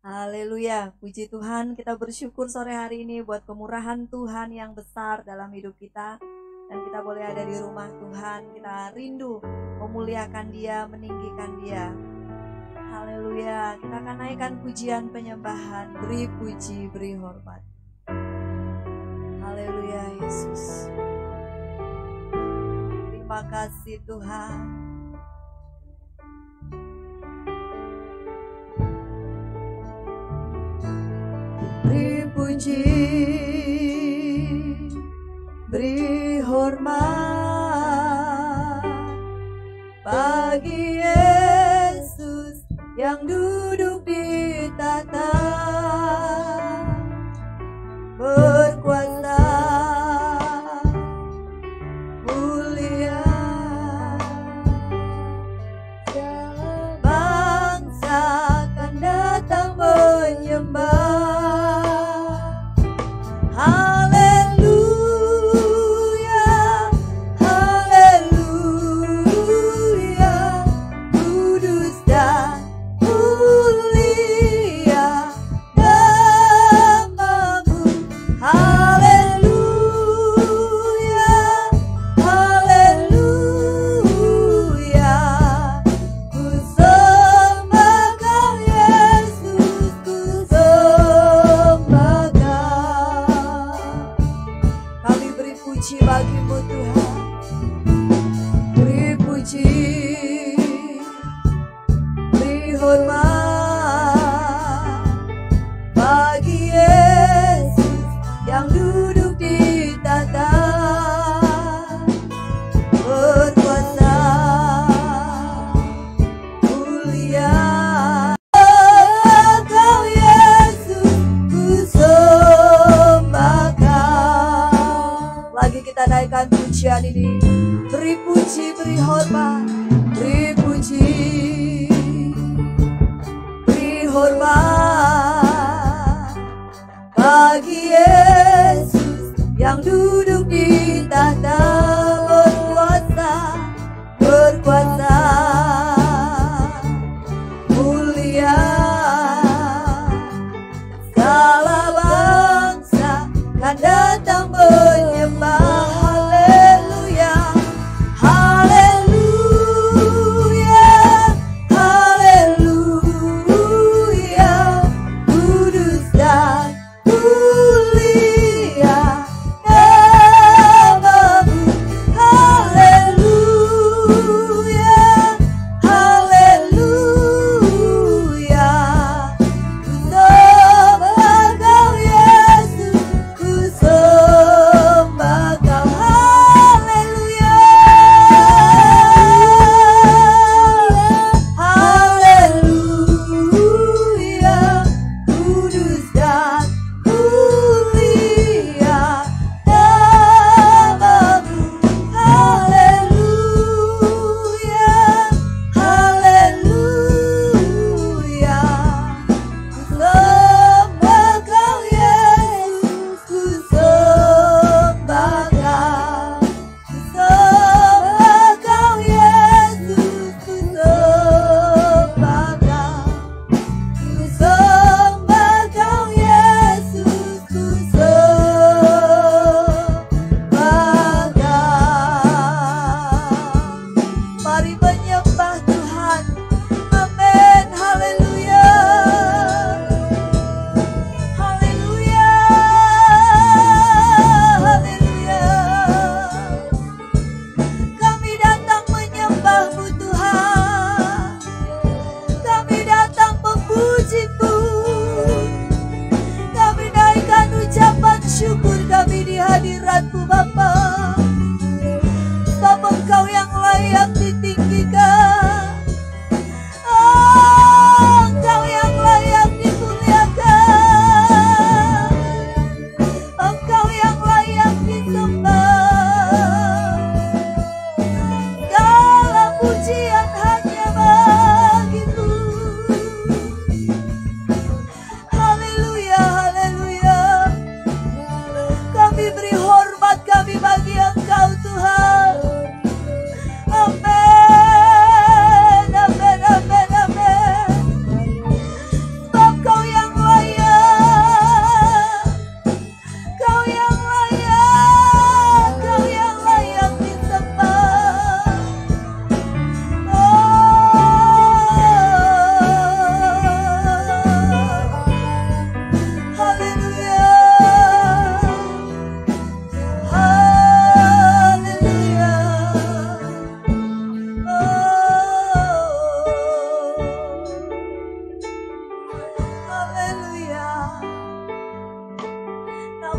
Haleluya, puji Tuhan, kita bersyukur sore hari ini buat kemurahan Tuhan yang besar dalam hidup kita. Dan kita boleh ada di rumah Tuhan, kita rindu memuliakan Dia, meninggikan Dia. Haleluya, kita akan naikkan pujian penyembahan, beri puji, beri hormat. Haleluya Yesus. Terima kasih Tuhan. Beri puji, beri hormat bagi Yesus yang duduk di tahta, berkuasa mulia. Bangsa akan datang menyembah. Pujian ini, beri puji, beri hormat, beri puji, beri hormat bagi Yesus yang duduk di tahta, berkuasa, berkuasa mulia. Segala bangsa kan datang menyembah.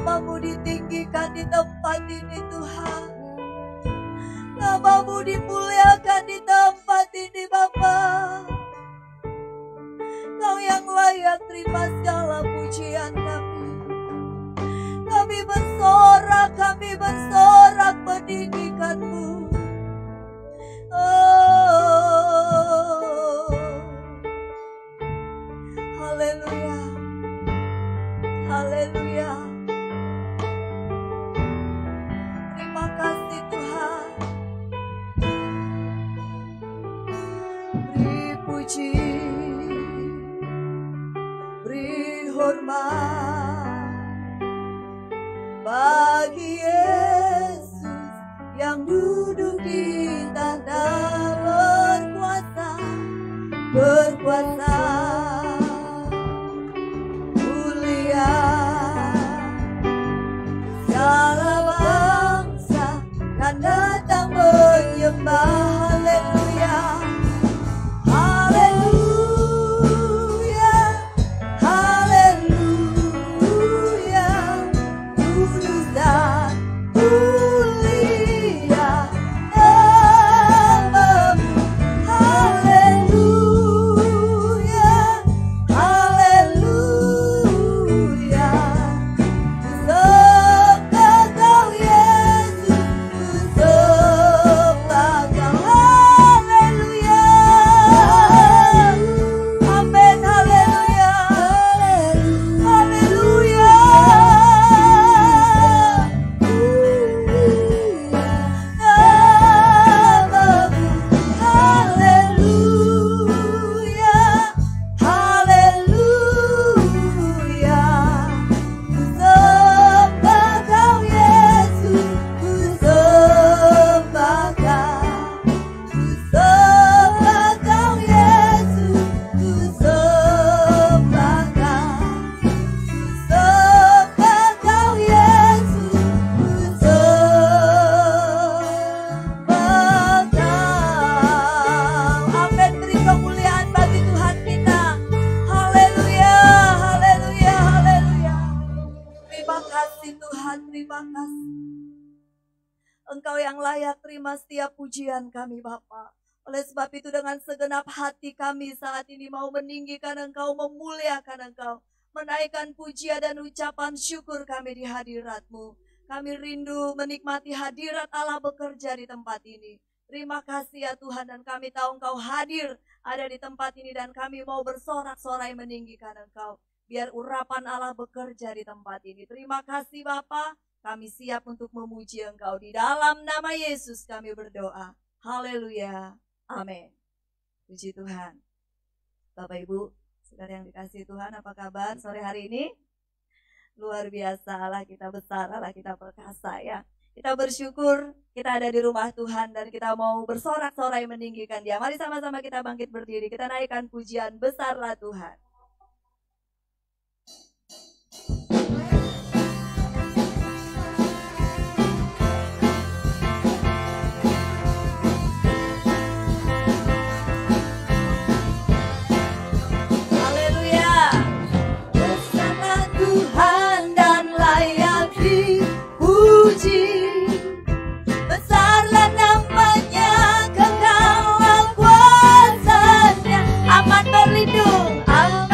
Namamu ditinggikan di tempat ini Tuhan. Namamu dimuliakan di tempat ini Bapa. Kau yang layak terima segala pujian kami. Kami bersorak meninggikan-Mu. Oh, haleluya, haleluya. Terima kasih Tuhan. Beri puji, beri hormat bagi Yesus yang duduk di tahta berkuasa mulia. Segala bangsa kan datang menyembah. Haleluya, haleluya, haleluya. Kudus dan mulia Namamu. Haleluya, haleluya. Ku sembah Kau Yesus, ku sembah Kau. Haleluya, amin, haleluya, haleluya. Namamu, haleluya, haleluya. Ku sembah Kau Yesus, ku sembah Kau. Ku sembah Kau Yesus, ku sembah Kau. Ku sembah Kau Yesus, ku sembah Kau. Amin, beri kemuliaan bagi Tuhan kita. Haleluya, haleluya, haleluya. Terima kasih Tuhan, terima kasih. Engkau yang layak terima setiap pujian kami Bapa. Oleh sebab itu dengan segenap hati kami saat ini mau meninggikan Engkau, memuliakan Engkau, menaikkan pujian dan ucapan syukur kami di hadirat-Mu. Kami rindu menikmati hadirat Allah bekerja di tempat ini. Terima kasih ya Tuhan, dan kami tahu Engkau hadir ada di tempat ini dan kami mau bersorak-sorai meninggikan Engkau. Biar urapan Allah bekerja di tempat ini. Terima kasih Bapa. Kami siap untuk memuji Engkau. Di dalam nama Yesus kami berdoa. Haleluya. Amin. Puji Tuhan. Bapak Ibu, saudara yang dikasihi Tuhan, apa kabar sore hari ini? Luar biasa, Allah kita besar, Allah kita perkasa ya. Kita bersyukur kita ada di rumah Tuhan dan kita mau bersorak-sorai meninggikan Dia. Mari sama-sama kita bangkit berdiri. Kita naikkan pujian, besarlah Tuhan. Besarlah namanya, kekal kuasanya, aman berlindung, aman.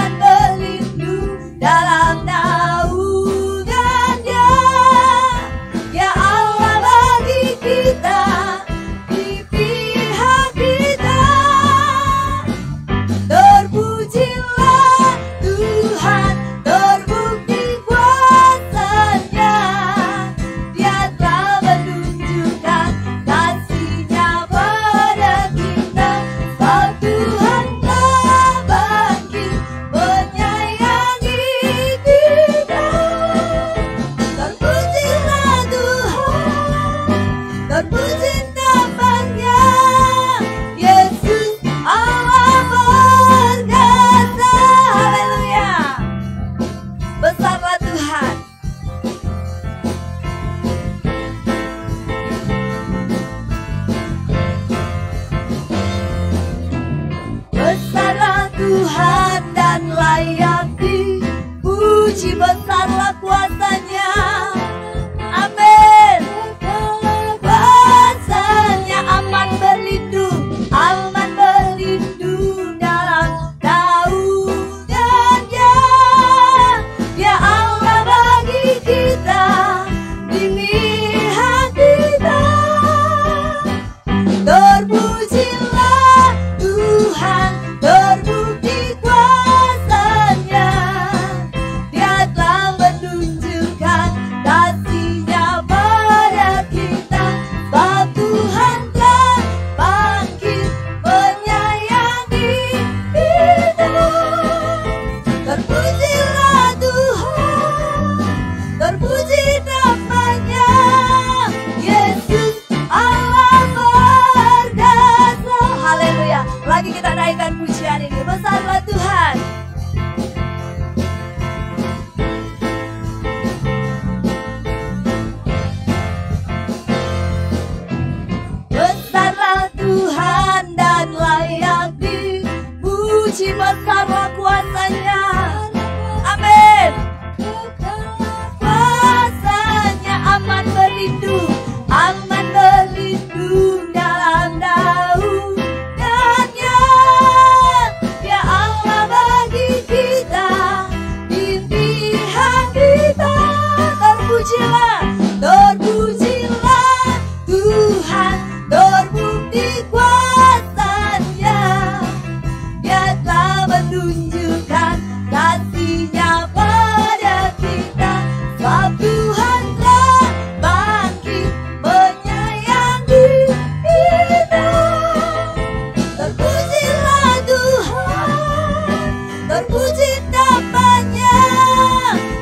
namanya.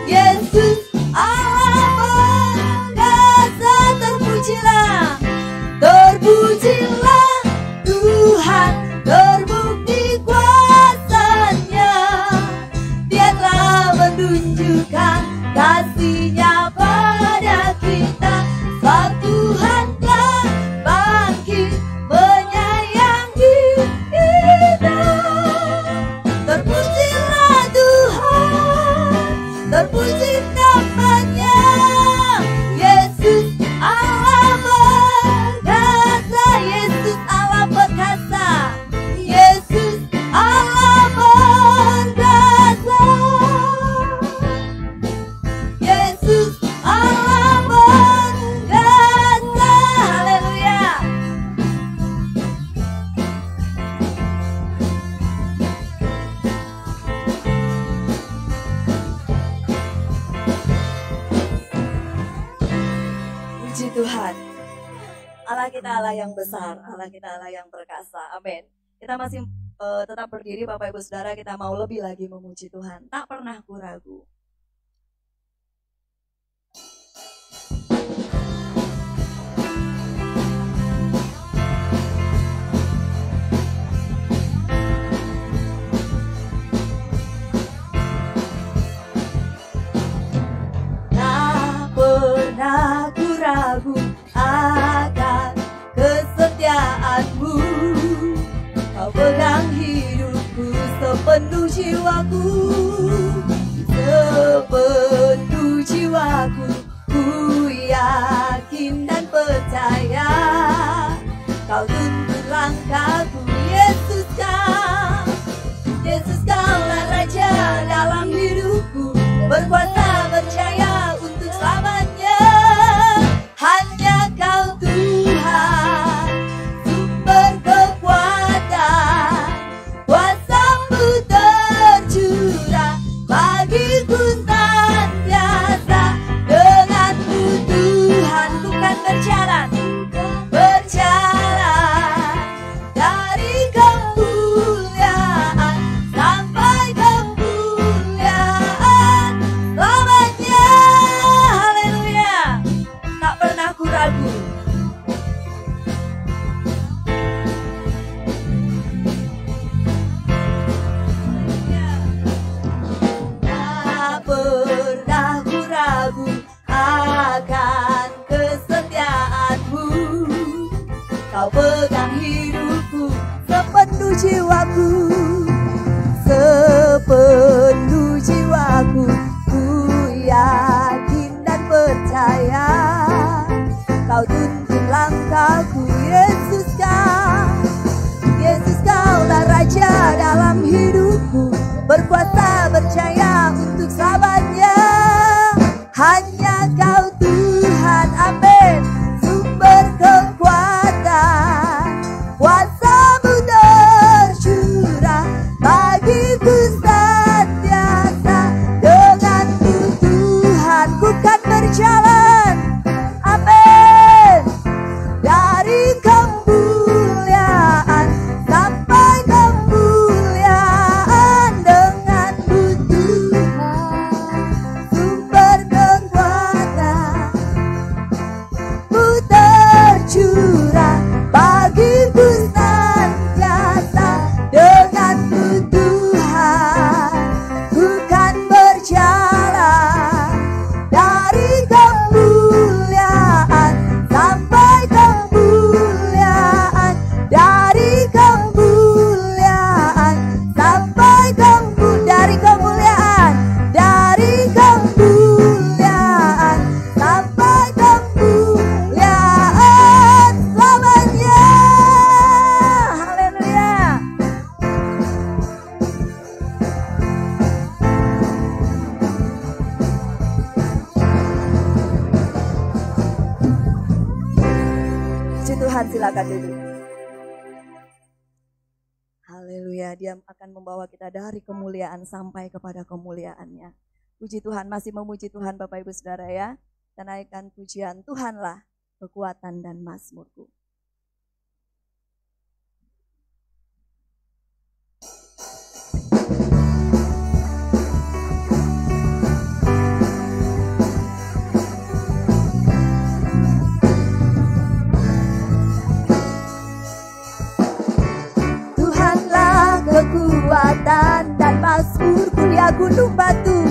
Yesus Allah perkasa, terpujilah, terpujilah Tuhan, terbukti kuasa-Nya. Dia telah menunjukkan kasih-Nya pada kita. Sebab Tuhan telah bangkit menyayangi kita. Terpujilah Tuhan, terpuji namanya. Yesus Allah perkasa, Yesus Allah perkasa, Yesus Allah perkasa, Yesus Allah perkasa. Haleluya. Puji Tuhan. Allah kita Allah yang besar, Allah kita Allah yang perkasa. Amin. Kita masih tetap berdiri Bapak Ibu Saudara, kita mau lebih lagi memuji Tuhan. Tak pernah ku ragu. Tak pernah ku ragu akan kesetiaan-Mu. Kau pegang hidupku sepenuh jiwaku, sepenuh jiwaku. Ku yakin dan percaya Kau tuntun langkahku. Yesus Kau, Yesus Kaulah Raja dalam hidupku, berkuasa percaya untuk selamanya. Hanya Kau Tuhan, sumber kekuatan, kuasa-Mu tercurah bagiku senantiasa. Dengan-Mu Tuhan bukan berjalan, berjalan dari kemuliaan sampai kemuliaan selamanya. Haleluya. Tak pernah ku ragu. Tak pernah ku ragu akan kesetiaan-Mu. Kau pegang hidupku sepenuh jiwaku, sepenuh jiwaku. Ku yakin dan percaya Kau tuntun langkahku. Yesus Kau, Yesus Kaulah Raja dalam hidupku, berkuasa percaya untuk selamanya. Hanya Kau Tuhan, amin, sumber kekuatan, kuasa-Mu tercurah bagiku senantiasa. Dengan-Mu Tuhan bukan berjalan, amin, dari kemuliaan sampai kemuliaan. Dengan-Mu Tuhan, sumber kekuatan, Mu tercurah bagiku senantiasa. Dengan-Mu Tuhan bukan berjalan, dari kemuliaan sampai kemuliaan, dari kemuliaan sampai dari kemuliaan, dari kemuliaan sampai kemuliaan selamanya. Haleluya. Puji Tuhan, silakan duduk. Haleluya, Dia akan membawa kita dari kemuliaan sampai kepada kemuliaan-Nya. Puji Tuhan, masih memuji Tuhan Bapak Ibu Saudara ya. Dan naikkan pujian, Tuhanlah kekuatan dan mazmurku. gunung batu,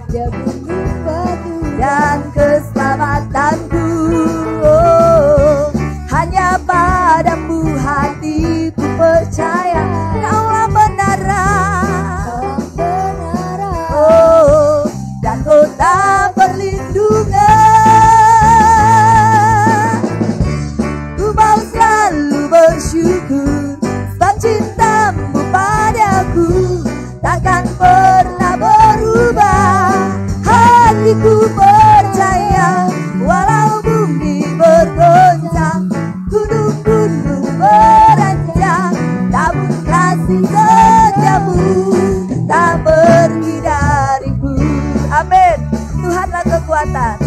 dia gunung batu dan keselamatanku. Oh, hanya padamu hatiku percaya, kaulah menara, oh, dan kota perlindungan. Ku mau selalu bersyukur sebab cintamu padaku takkan pernah berubah. Hatiku percaya walau bumi bergoncang, gunung-gunung beranjak, namun kasih setiamu tak pergi dariku. Amin. Tuhanlah kekuatan.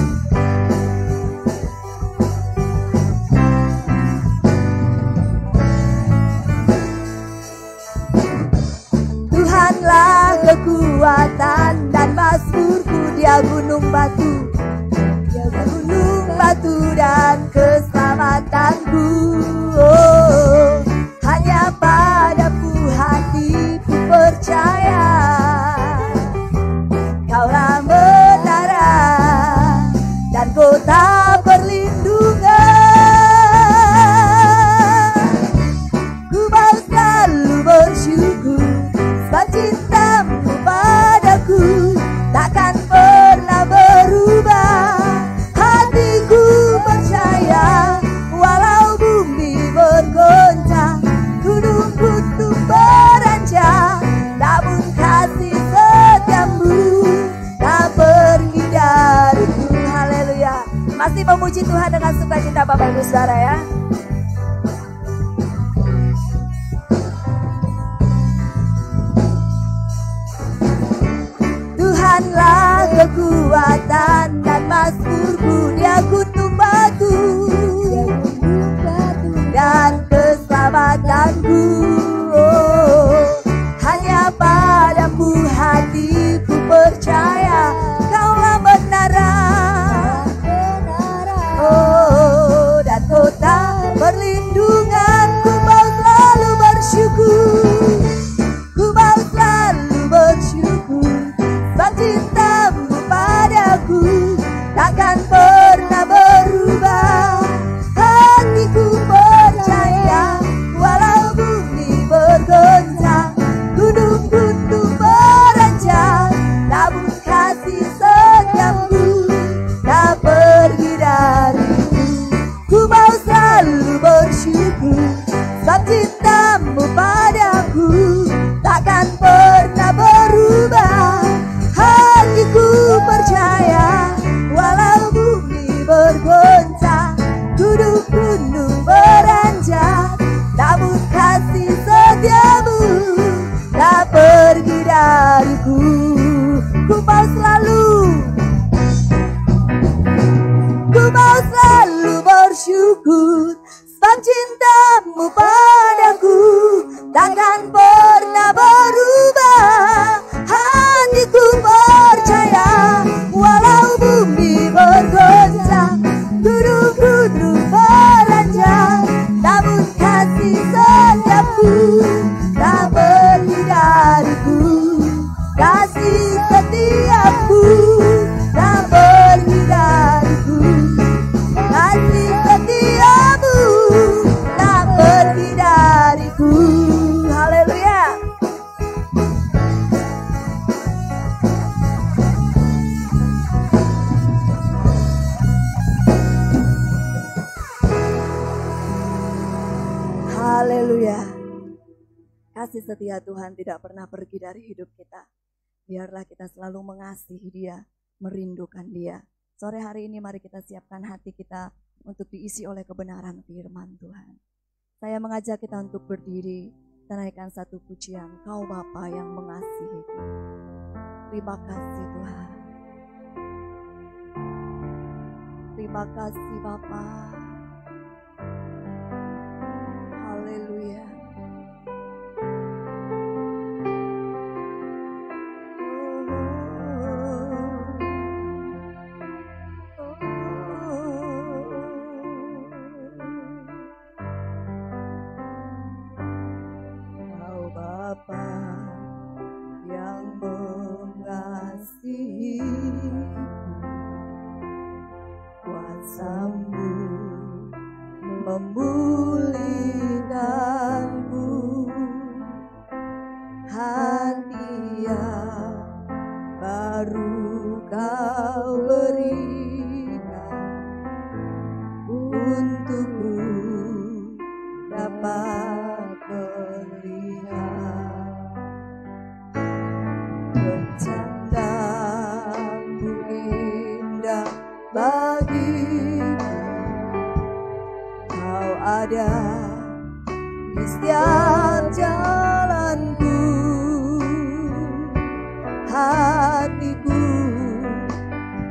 Tuhanlah kekuatan dan mazmurku, dia gunung batu, dia gunung batu dan keselamatanku. Oh, hanya padamu hatiku percaya, kaulah menara dan kota perlindungan. Ku mau selalu bersyukur sebab cintamu padaku takkan pernah berubah. Hatiku percaya walau bumi bergoncang, gunung-gunung beranjak, namun kasih setiamu tak pergi dariku. Haleluya. Masih memuji Tuhan dengan sukacita Bapak Ibu Saudara ya. Tuhanlah kekuatan dan mazmurku, dia gunung batu, dan keselamatanku. Oh, hanya padamu hatiku percaya, kaulah menara, oh, dan kota perlindungan. Ku mau selalu bersyukur, ku mau selalu bersyukur sebab cintamu padaku takkan pernah berubah. Hatiku percaya walau bumi bergoncang, gunung-gunung beranjak, namun kasih setiamu tak pergi dariku. Ku mau selalu bersyukur sebab cintamu padaku takkan pernah berubah. Hatiku percaya walau bumi bergoncang, gunung-gunung beranjak, namun kasih setiamu tak pergi dariku. Ku mau selalu bersyukur sebab cintamu padaku takkan pernah berubah. Hatiku percaya walau bumi bergoncang, gunung-gunung beranjak, namun kasih setiamu tak pergi dariku. Kasih setiamu tak pergi dariku. Kasih setiamu tak pergi dariku. Haleluya. Haleluya. Kasih setia Tuhan tidak pernah pergi dari hidup kita. Biarlah kita selalu mengasihi Dia, merindukan Dia. Sore hari ini mari kita siapkan hati kita untuk diisi oleh kebenaran firman Tuhan. Saya mengajak kita untuk berdiri dan naikkan satu pujian, Kau Bapa yang mengasihiku. Terima kasih Tuhan. Terima kasih Bapa. Haleluya. Kau Bapa yang baru Kau berikan untukku dapat melihat rencana-Mu indah bagiku. Kau ada di setiap jalanku. Hatiku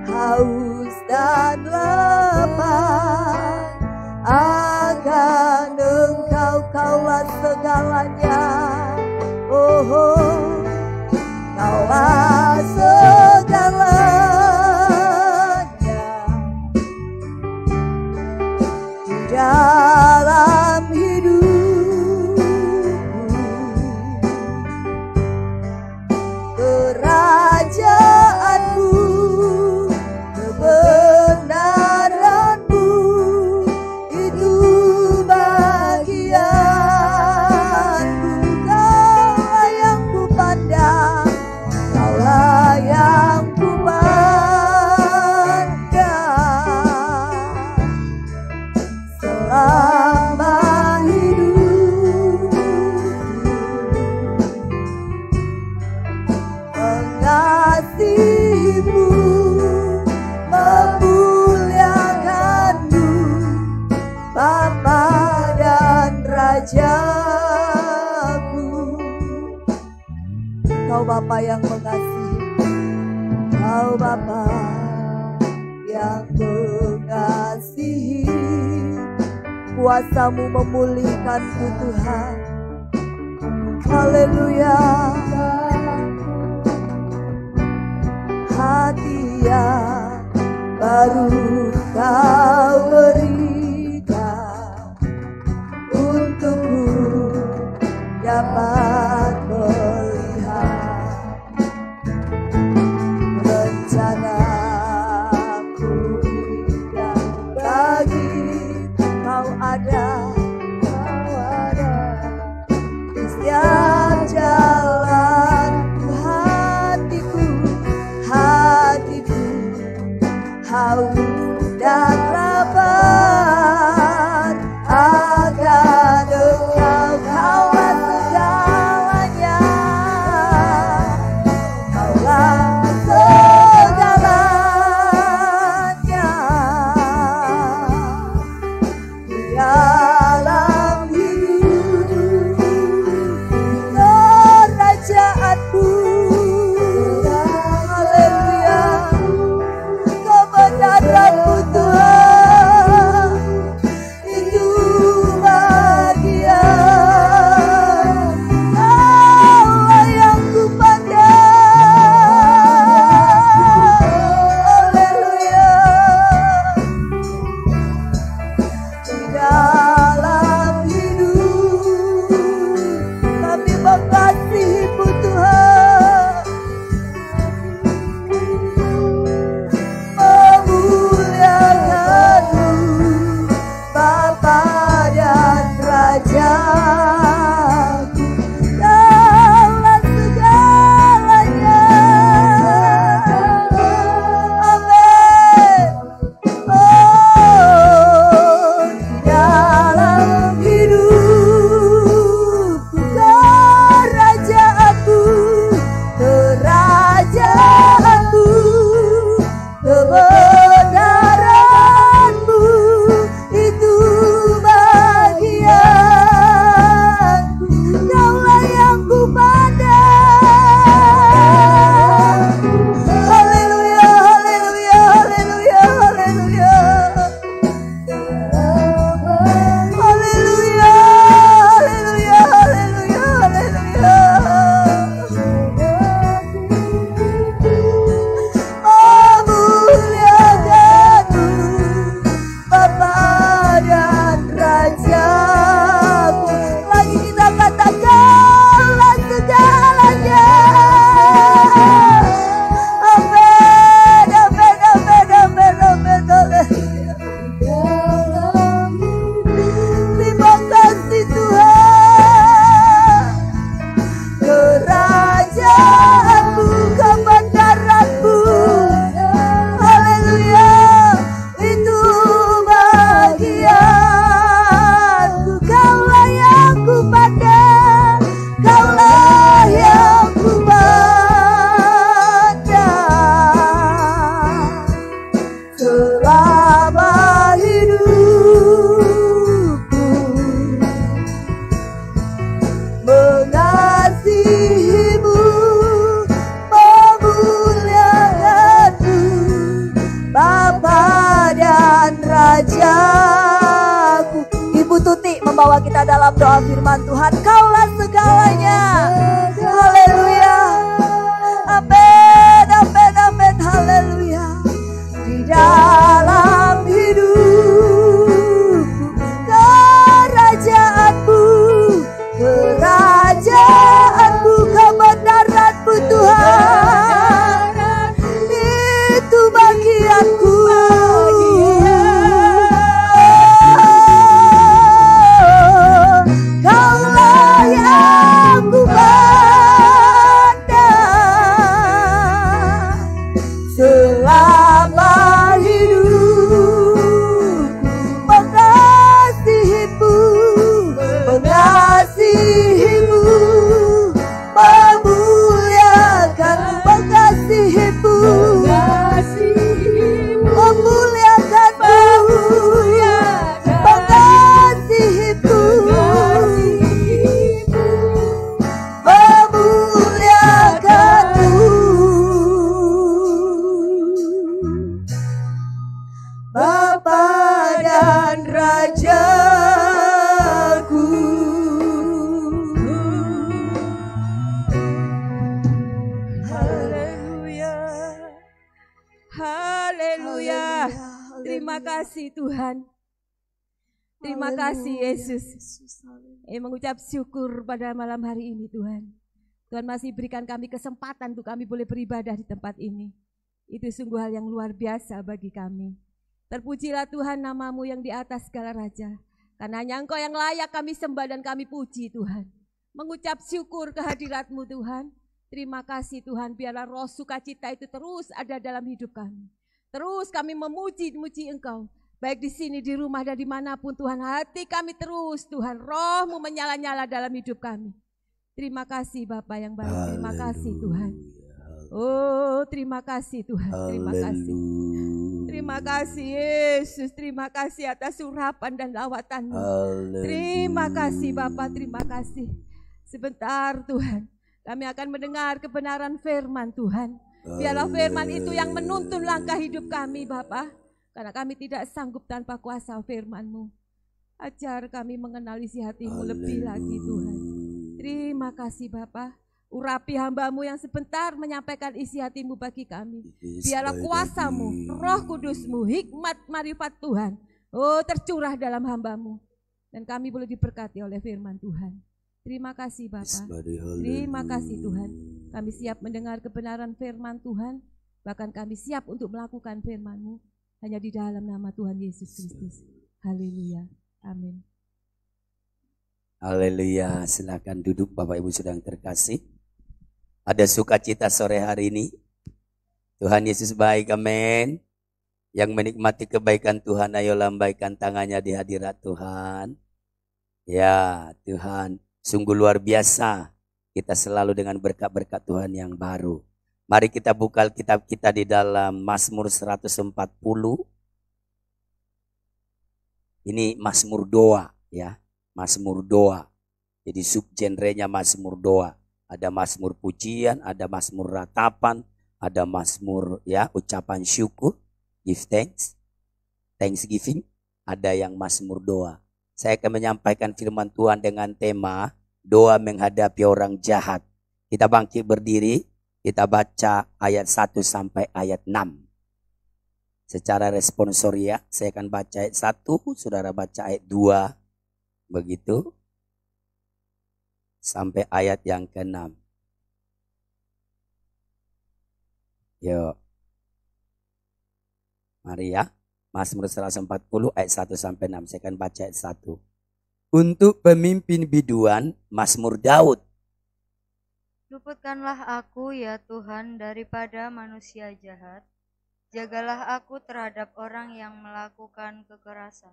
haus dan lapar akan Engkau, Kaulah segalanya. Oh, oh, Kaulah segalanya di dalam hidupku. Kerajaanmu, kebenaranmu, itu bagianku. Kaulah yang ku pandang, Kaulah yang ku pandang selama hidupku. Mengasihimu, memuliakanmu, Bapa dan Rajaku. Kau Bapa yang mengasihi, Kau Bapa yang mengasihi. Kuasa-Mu memulihkanku Tuhan. Haleluya. Hati yang baru Kau berikan untukku dapat melihat rencana-Mu indah bagi. Kau ada di setiap jalan. Hatiku haus dan lapar akan Engkau. Kaulah segalanya, Kaulah segalanya di dalam hidup. Kerajaan-Mu, haleluya, kebenaran bawa kita dalam doa firman Tuhan. Kaulah segalanya. Haleluya. Amin, amin, amin. Haleluya. Di dalam hidup kerajaanmu, kerajaanmu, kebenaranmu Tuhan, itu bagianku. Kaulah yang ku pandang selama hidup, mengasihimu, mengasihimu, memuliakan, mengasihimu, memuliakanmu, mengasihimu, memuliakanmu. Bapa dan Rajaku. Haleluya. Haleluya. Terima kasih Tuhan. Terima kasih Yesus. Mengucap syukur pada malam hari ini Tuhan. Tuhan masih berikan kami kesempatan untuk kami boleh beribadah di tempat ini. Itu sungguh hal yang luar biasa bagi kami. Terpujilah Tuhan namamu yang di atas segala raja. Karena hanya Engkau yang layak kami sembah dan kami puji Tuhan. Mengucap syukur kehadirat-Mu Tuhan. Terima kasih Tuhan, biarlah roh sukacita itu terus ada dalam hidup kami. Terus kami memuji-muji Engkau. Baik di sini, di rumah, dan dimanapun Tuhan. Hati kami terus Tuhan, roh-Mu menyala-nyala dalam hidup kami. Terima kasih Bapa yang baik, terima kasih Tuhan. Oh terima kasih Tuhan, terima kasih. Terima kasih Yesus, terima kasih atas urapan dan lawatan-Mu. Terima kasih Bapa, terima kasih. Sebentar Tuhan, kami akan mendengar kebenaran firman Tuhan. Biarlah firman itu yang menuntun langkah hidup kami Bapa. Karena kami tidak sanggup tanpa kuasa firman-Mu. Ajar kami mengenal isi hati-Mu lebih lagi Tuhan. Terima kasih Bapa. Urapi hamba-Mu yang sebentar menyampaikan isi hati-Mu bagi kami. Biarlah kuasa-Mu, Roh Kudus-Mu, hikmat marifat Tuhan, oh tercurah dalam hamba-Mu. Dan kami boleh diberkati oleh firman Tuhan. Terima kasih Bapa. Terima kasih Tuhan. Kami siap mendengar kebenaran firman Tuhan. Bahkan kami siap untuk melakukan firman-Mu. Hanya di dalam nama Tuhan Yesus Kristus. Haleluya. Amin. Haleluya. Silakan duduk Bapak Ibu sedang terkasih. Ada sukacita sore hari ini. Tuhan Yesus baik, amin. Yang menikmati kebaikan Tuhan, ayo lambaikan tangannya di hadirat Tuhan. Ya Tuhan, sungguh luar biasa. Kita selalu dengan berkat-berkat Tuhan yang baru. Mari kita buka kitab kita di dalam Mazmur 140. Ini Mazmur doa ya, Mazmur doa. Jadi subgenrenya Mazmur doa. Ada Mazmur pujian, ada Mazmur ratapan, ada Mazmur ya ucapan syukur, give thanks, thanksgiving, ada yang Mazmur doa. Saya akan menyampaikan firman Tuhan dengan tema doa menghadapi orang jahat. Kita bangkit berdiri, kita baca ayat 1 sampai ayat 6. Secara responsoria, saya akan baca ayat 1, saudara baca ayat 2, begitu. Sampai ayat yang ke-6. Yuk. Mari ya. Mazmur 140 ayat 1 sampai 6. Saya akan baca ayat 1. Untuk pemimpin biduan, Mazmur Daud. Luputkanlah aku ya Tuhan daripada manusia jahat. Jagalah aku terhadap orang yang melakukan kekerasan.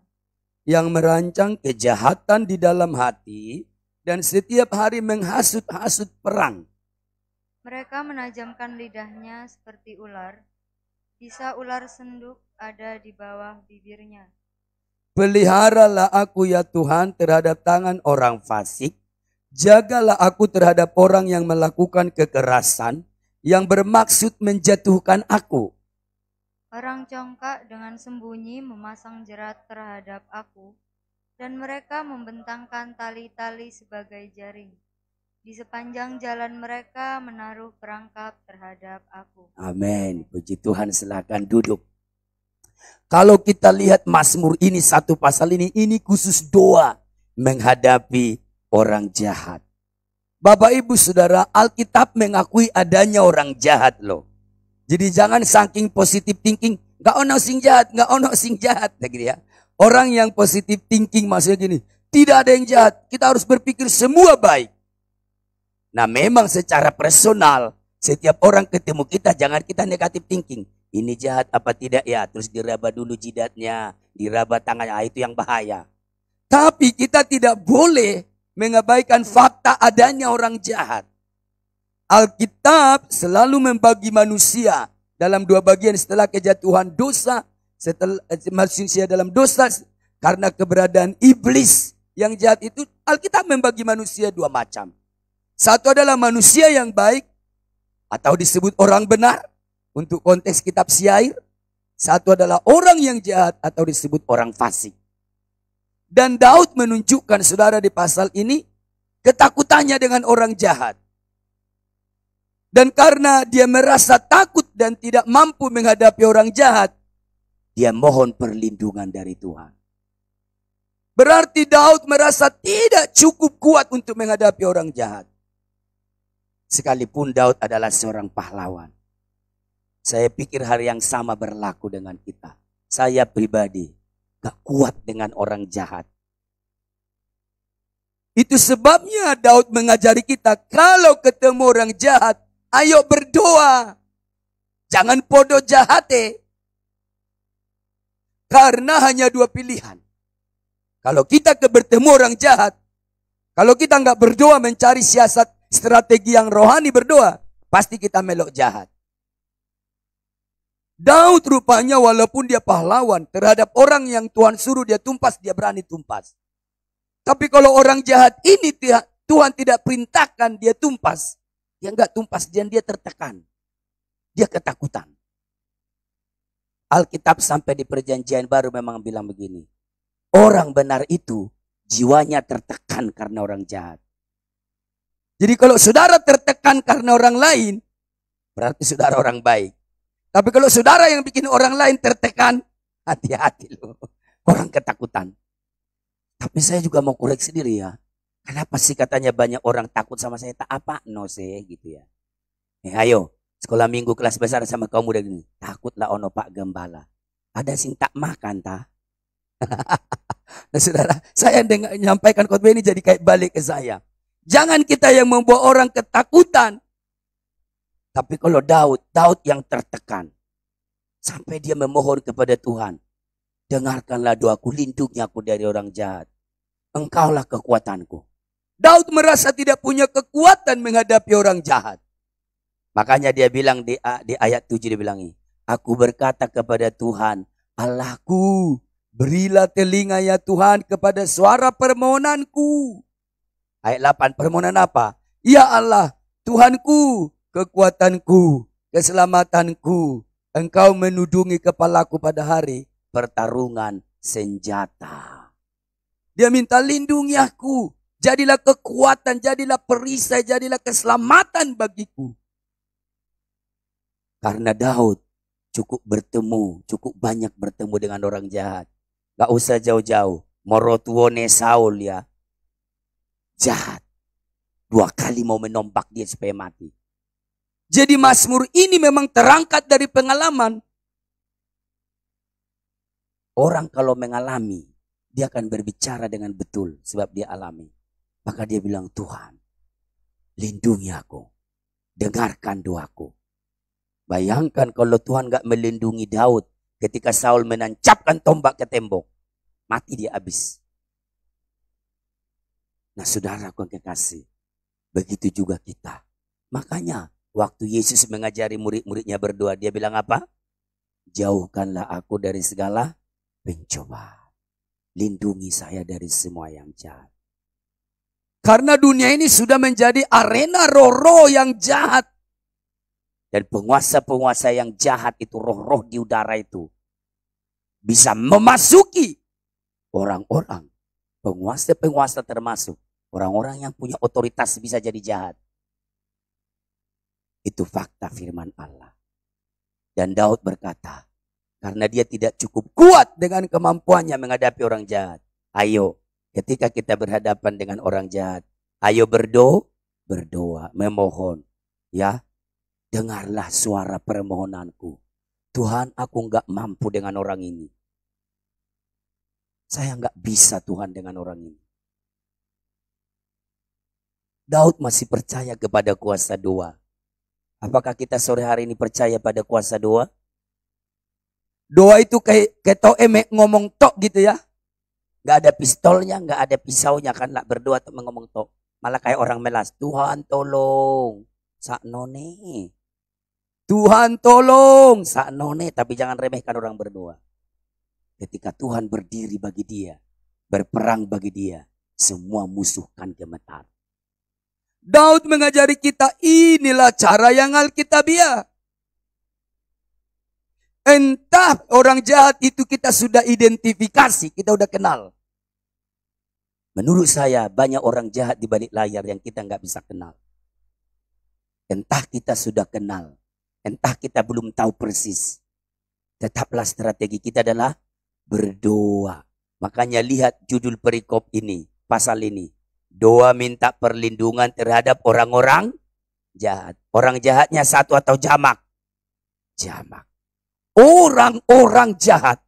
Yang merancang kejahatan di dalam hati dan setiap hari menghasut-hasut perang. Mereka menajamkan lidahnya seperti ular. Bisa ular senduk ada di bawah bibirnya. Peliharalah aku ya Tuhan terhadap tangan orang fasik. Jagalah aku terhadap orang yang melakukan kekerasan, yang bermaksud menjatuhkan aku. Orang congkak dengan sembunyi memasang jerat terhadap aku. dan mereka membentangkan tali-tali sebagai jaring. Di sepanjang jalan mereka menaruh perangkap terhadap aku. Amin. Puji Tuhan, silakan duduk. Kalau kita lihat Mazmur ini, satu pasal ini khusus doa menghadapi orang jahat. Bapak Ibu Saudara, Alkitab mengakui adanya orang jahat loh. Jadi jangan saking positif thinking, gak ono sing jahat, gak ono sing jahat. Gitu ya. Orang yang positif thinking maksudnya gini, tidak ada yang jahat, kita harus berpikir semua baik. Nah memang secara personal, setiap orang ketemu kita, jangan kita negatif thinking. Ini jahat apa tidak ya, terus diraba dulu jidatnya, diraba tangannya, itu yang bahaya. Tapi kita tidak boleh mengabaikan fakta adanya orang jahat. Alkitab selalu membagi manusia dalam dua bagian setelah kejatuhan dosa, setelah manusia dalam dosa karena keberadaan iblis yang jahat itu. Alkitab membagi manusia dua macam. Satu adalah manusia yang baik atau disebut orang benar untuk konteks kitab syair. Satu adalah orang yang jahat atau disebut orang fasik. Dan Daud menunjukkan saudara di pasal ini ketakutannya dengan orang jahat. Dan karena dia merasa takut dan tidak mampu menghadapi orang jahat, dia mohon perlindungan dari Tuhan. Berarti Daud merasa tidak cukup kuat untuk menghadapi orang jahat. Sekalipun Daud adalah seorang pahlawan. Saya pikir hal yang sama berlaku dengan kita. Saya pribadi gak kuat dengan orang jahat. Itu sebabnya Daud mengajari kita, kalau ketemu orang jahat, ayo berdoa. Jangan podo jahate. Karena hanya dua pilihan. Kalau kita bertemu orang jahat, kalau kita nggak berdoa mencari siasat strategi yang rohani berdoa, pasti kita melok jahat. Daud rupanya walaupun dia pahlawan terhadap orang yang Tuhan suruh dia tumpas, dia berani tumpas. Tapi kalau orang jahat ini Tuhan tidak perintahkan dia tumpas, dia nggak tumpas dan dia tertekan. Dia ketakutan. Alkitab sampai di perjanjian baru memang bilang begini. Orang benar itu jiwanya tertekan karena orang jahat. Jadi kalau saudara tertekan karena orang lain, berarti saudara orang baik. Tapi kalau saudara yang bikin orang lain tertekan, hati-hati loh. Orang ketakutan. Tapi saya juga mau koreksi diri ya. Kenapa sih katanya banyak orang takut sama saya? Tak apa, no sih gitu ya. Ayo, sekolah minggu kelas besar sama kaum muda gini. Takutlah ono Pak Gembala. Ada sing tak makan ta? Nah saudara, saya menyampaikan khotbah ini jadi kayak balik ke saya. Jangan kita yang membuat orang ketakutan. Tapi kalau Daud yang tertekan. Sampai dia memohon kepada Tuhan. Dengarkanlah doaku, lindungi aku dari orang jahat. Engkaulah kekuatanku. Daud merasa tidak punya kekuatan menghadapi orang jahat. Makanya dia bilang di ayat 7 dia bilang ini. Aku berkata kepada Tuhan, Allahku, berilah telinga ya Tuhan kepada suara permohonanku. Ayat 8, permohonan apa? Ya Allah, Tuhanku, kekuatanku, keselamatanku. Engkau menudungi kepalaku pada hari pertarungan senjata. Dia minta lindungi aku. Jadilah kekuatan, jadilah perisai, jadilah keselamatan bagiku. Karena Daud cukup banyak bertemu dengan orang jahat. Gak usah jauh-jauh. Morotuone Saul ya. Jahat. 2 kali mau menompak dia supaya mati. Jadi Mazmur ini memang terangkat dari pengalaman. Orang kalau mengalami, dia akan berbicara dengan betul sebab dia alami. Maka dia bilang, Tuhan, lindungi aku. Dengarkan doaku. Bayangkan kalau Tuhan gak melindungi Daud ketika Saul menancapkan tombak ke tembok. Mati dia habis. Nah saudaraku yang kekasih, begitu juga kita. Makanya waktu Yesus mengajari murid-muridnya berdoa, dia bilang apa? Jauhkanlah aku dari segala pencobaan. Lindungi saya dari semua yang jahat. Karena dunia ini sudah menjadi arena roh-roh yang jahat. Dan penguasa-penguasa yang jahat itu, roh-roh di udara itu, bisa memasuki orang-orang Penguasa-penguasa termasuk orang-orang yang punya otoritas bisa jadi jahat. Itu fakta firman Allah. Dan Daud berkata, karena dia tidak cukup kuat dengan kemampuannya menghadapi orang jahat. Ayo, ketika kita berhadapan dengan orang jahat, ayo berdoa, memohon. Ya, dengarlah suara permohonanku. Tuhan, aku enggak mampu dengan orang ini. Saya enggak bisa Tuhan dengan orang ini. Daud masih percaya kepada kuasa doa. Apakah kita sore hari ini percaya pada kuasa doa? Doa itu kayak tok emek ngomong tok gitu ya. Gak ada pistolnya, gak ada pisaunya kan lah berdoa tuh ngomong tok. Malah kayak orang melas. Tuhan tolong. Saknone. Tuhan tolong. Saknone. Tapi jangan remehkan orang berdoa. Ketika Tuhan berdiri bagi dia. Berperang bagi dia. Semua musuh kan gemetar. Daud mengajari kita inilah cara yang alkitabiah. Entah orang jahat itu kita sudah identifikasi, kita udah kenal. Menurut saya banyak orang jahat di balik layar yang kita nggak bisa kenal. Entah kita sudah kenal, entah kita belum tahu persis. Tetaplah strategi kita adalah berdoa. Makanya lihat judul perikop ini, pasal ini. Doa minta perlindungan terhadap orang-orang jahat. Orang jahatnya satu atau jamak? Jamak. Orang-orang jahat.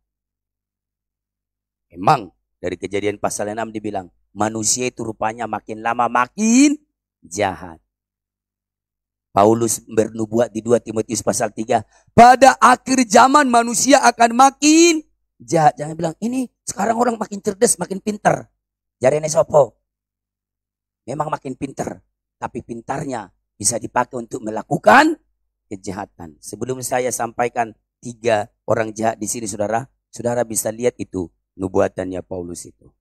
Memang dari Kejadian pasal 6 dibilang, manusia itu rupanya makin lama makin jahat. Paulus bernubuat di 2 Timotius pasal 3. Pada akhir zaman manusia akan makin jahat. Jangan bilang, ini sekarang orang makin cerdas, makin pinter. Jarene sopo. Memang makin pinter. Tapi pintarnya bisa dipakai untuk melakukan kejahatan. Sebelum saya sampaikan 3 orang jahat di sini, saudara bisa lihat itu nubuatannya Paulus itu.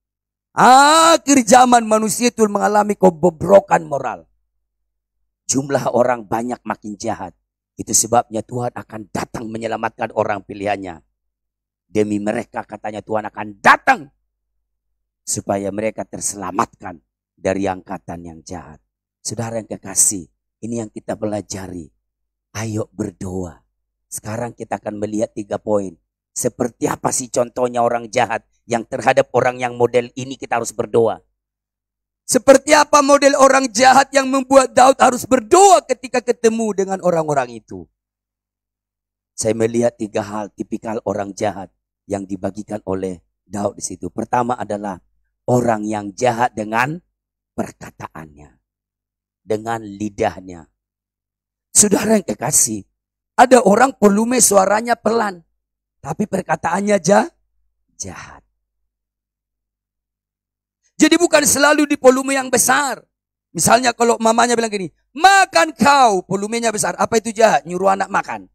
Akhir zaman manusia itu mengalami kebobrokan moral. Jumlah orang banyak makin jahat. Itu sebabnya Tuhan akan datang menyelamatkan orang pilihannya. Demi mereka katanya Tuhan akan datang supaya mereka terselamatkan dari angkatan yang jahat. Saudara yang kekasih, ini yang kita pelajari. Ayo berdoa. Sekarang kita akan melihat 3 poin. Seperti apa sih contohnya orang jahat yang terhadap orang yang model ini kita harus berdoa. Seperti apa model orang jahat yang membuat Daud harus berdoa ketika ketemu dengan orang-orang itu. Saya melihat 3 hal tipikal orang jahat yang dibagikan oleh Daud di situ. Pertama adalah orang yang jahat dengan perkataannya, dengan lidahnya. Saudara yang kekasih, ada orang volume suaranya pelan, tapi perkataannya jahat. Jadi bukan selalu di volume yang besar. Misalnya kalau mamanya bilang gini, makan kau, volumenya besar. Apa itu jahat? Nyuruh anak makan.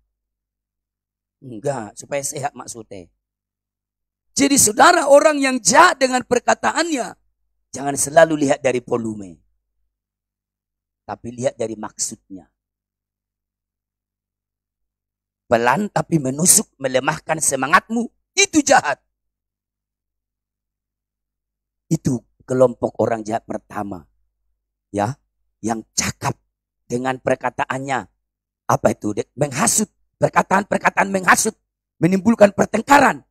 Enggak, supaya sehat maksudnya. Jadi saudara, orang yang jahat dengan perkataannya, jangan selalu lihat dari volume. Tapi lihat dari maksudnya. Pelan tapi menusuk, melemahkan semangatmu. Itu jahat. Itu kelompok orang jahat pertama. Ya, yang cakap dengan perkataannya. Apa itu? Menghasut. Perkataan-perkataan menghasut. Menimbulkan pertengkaran.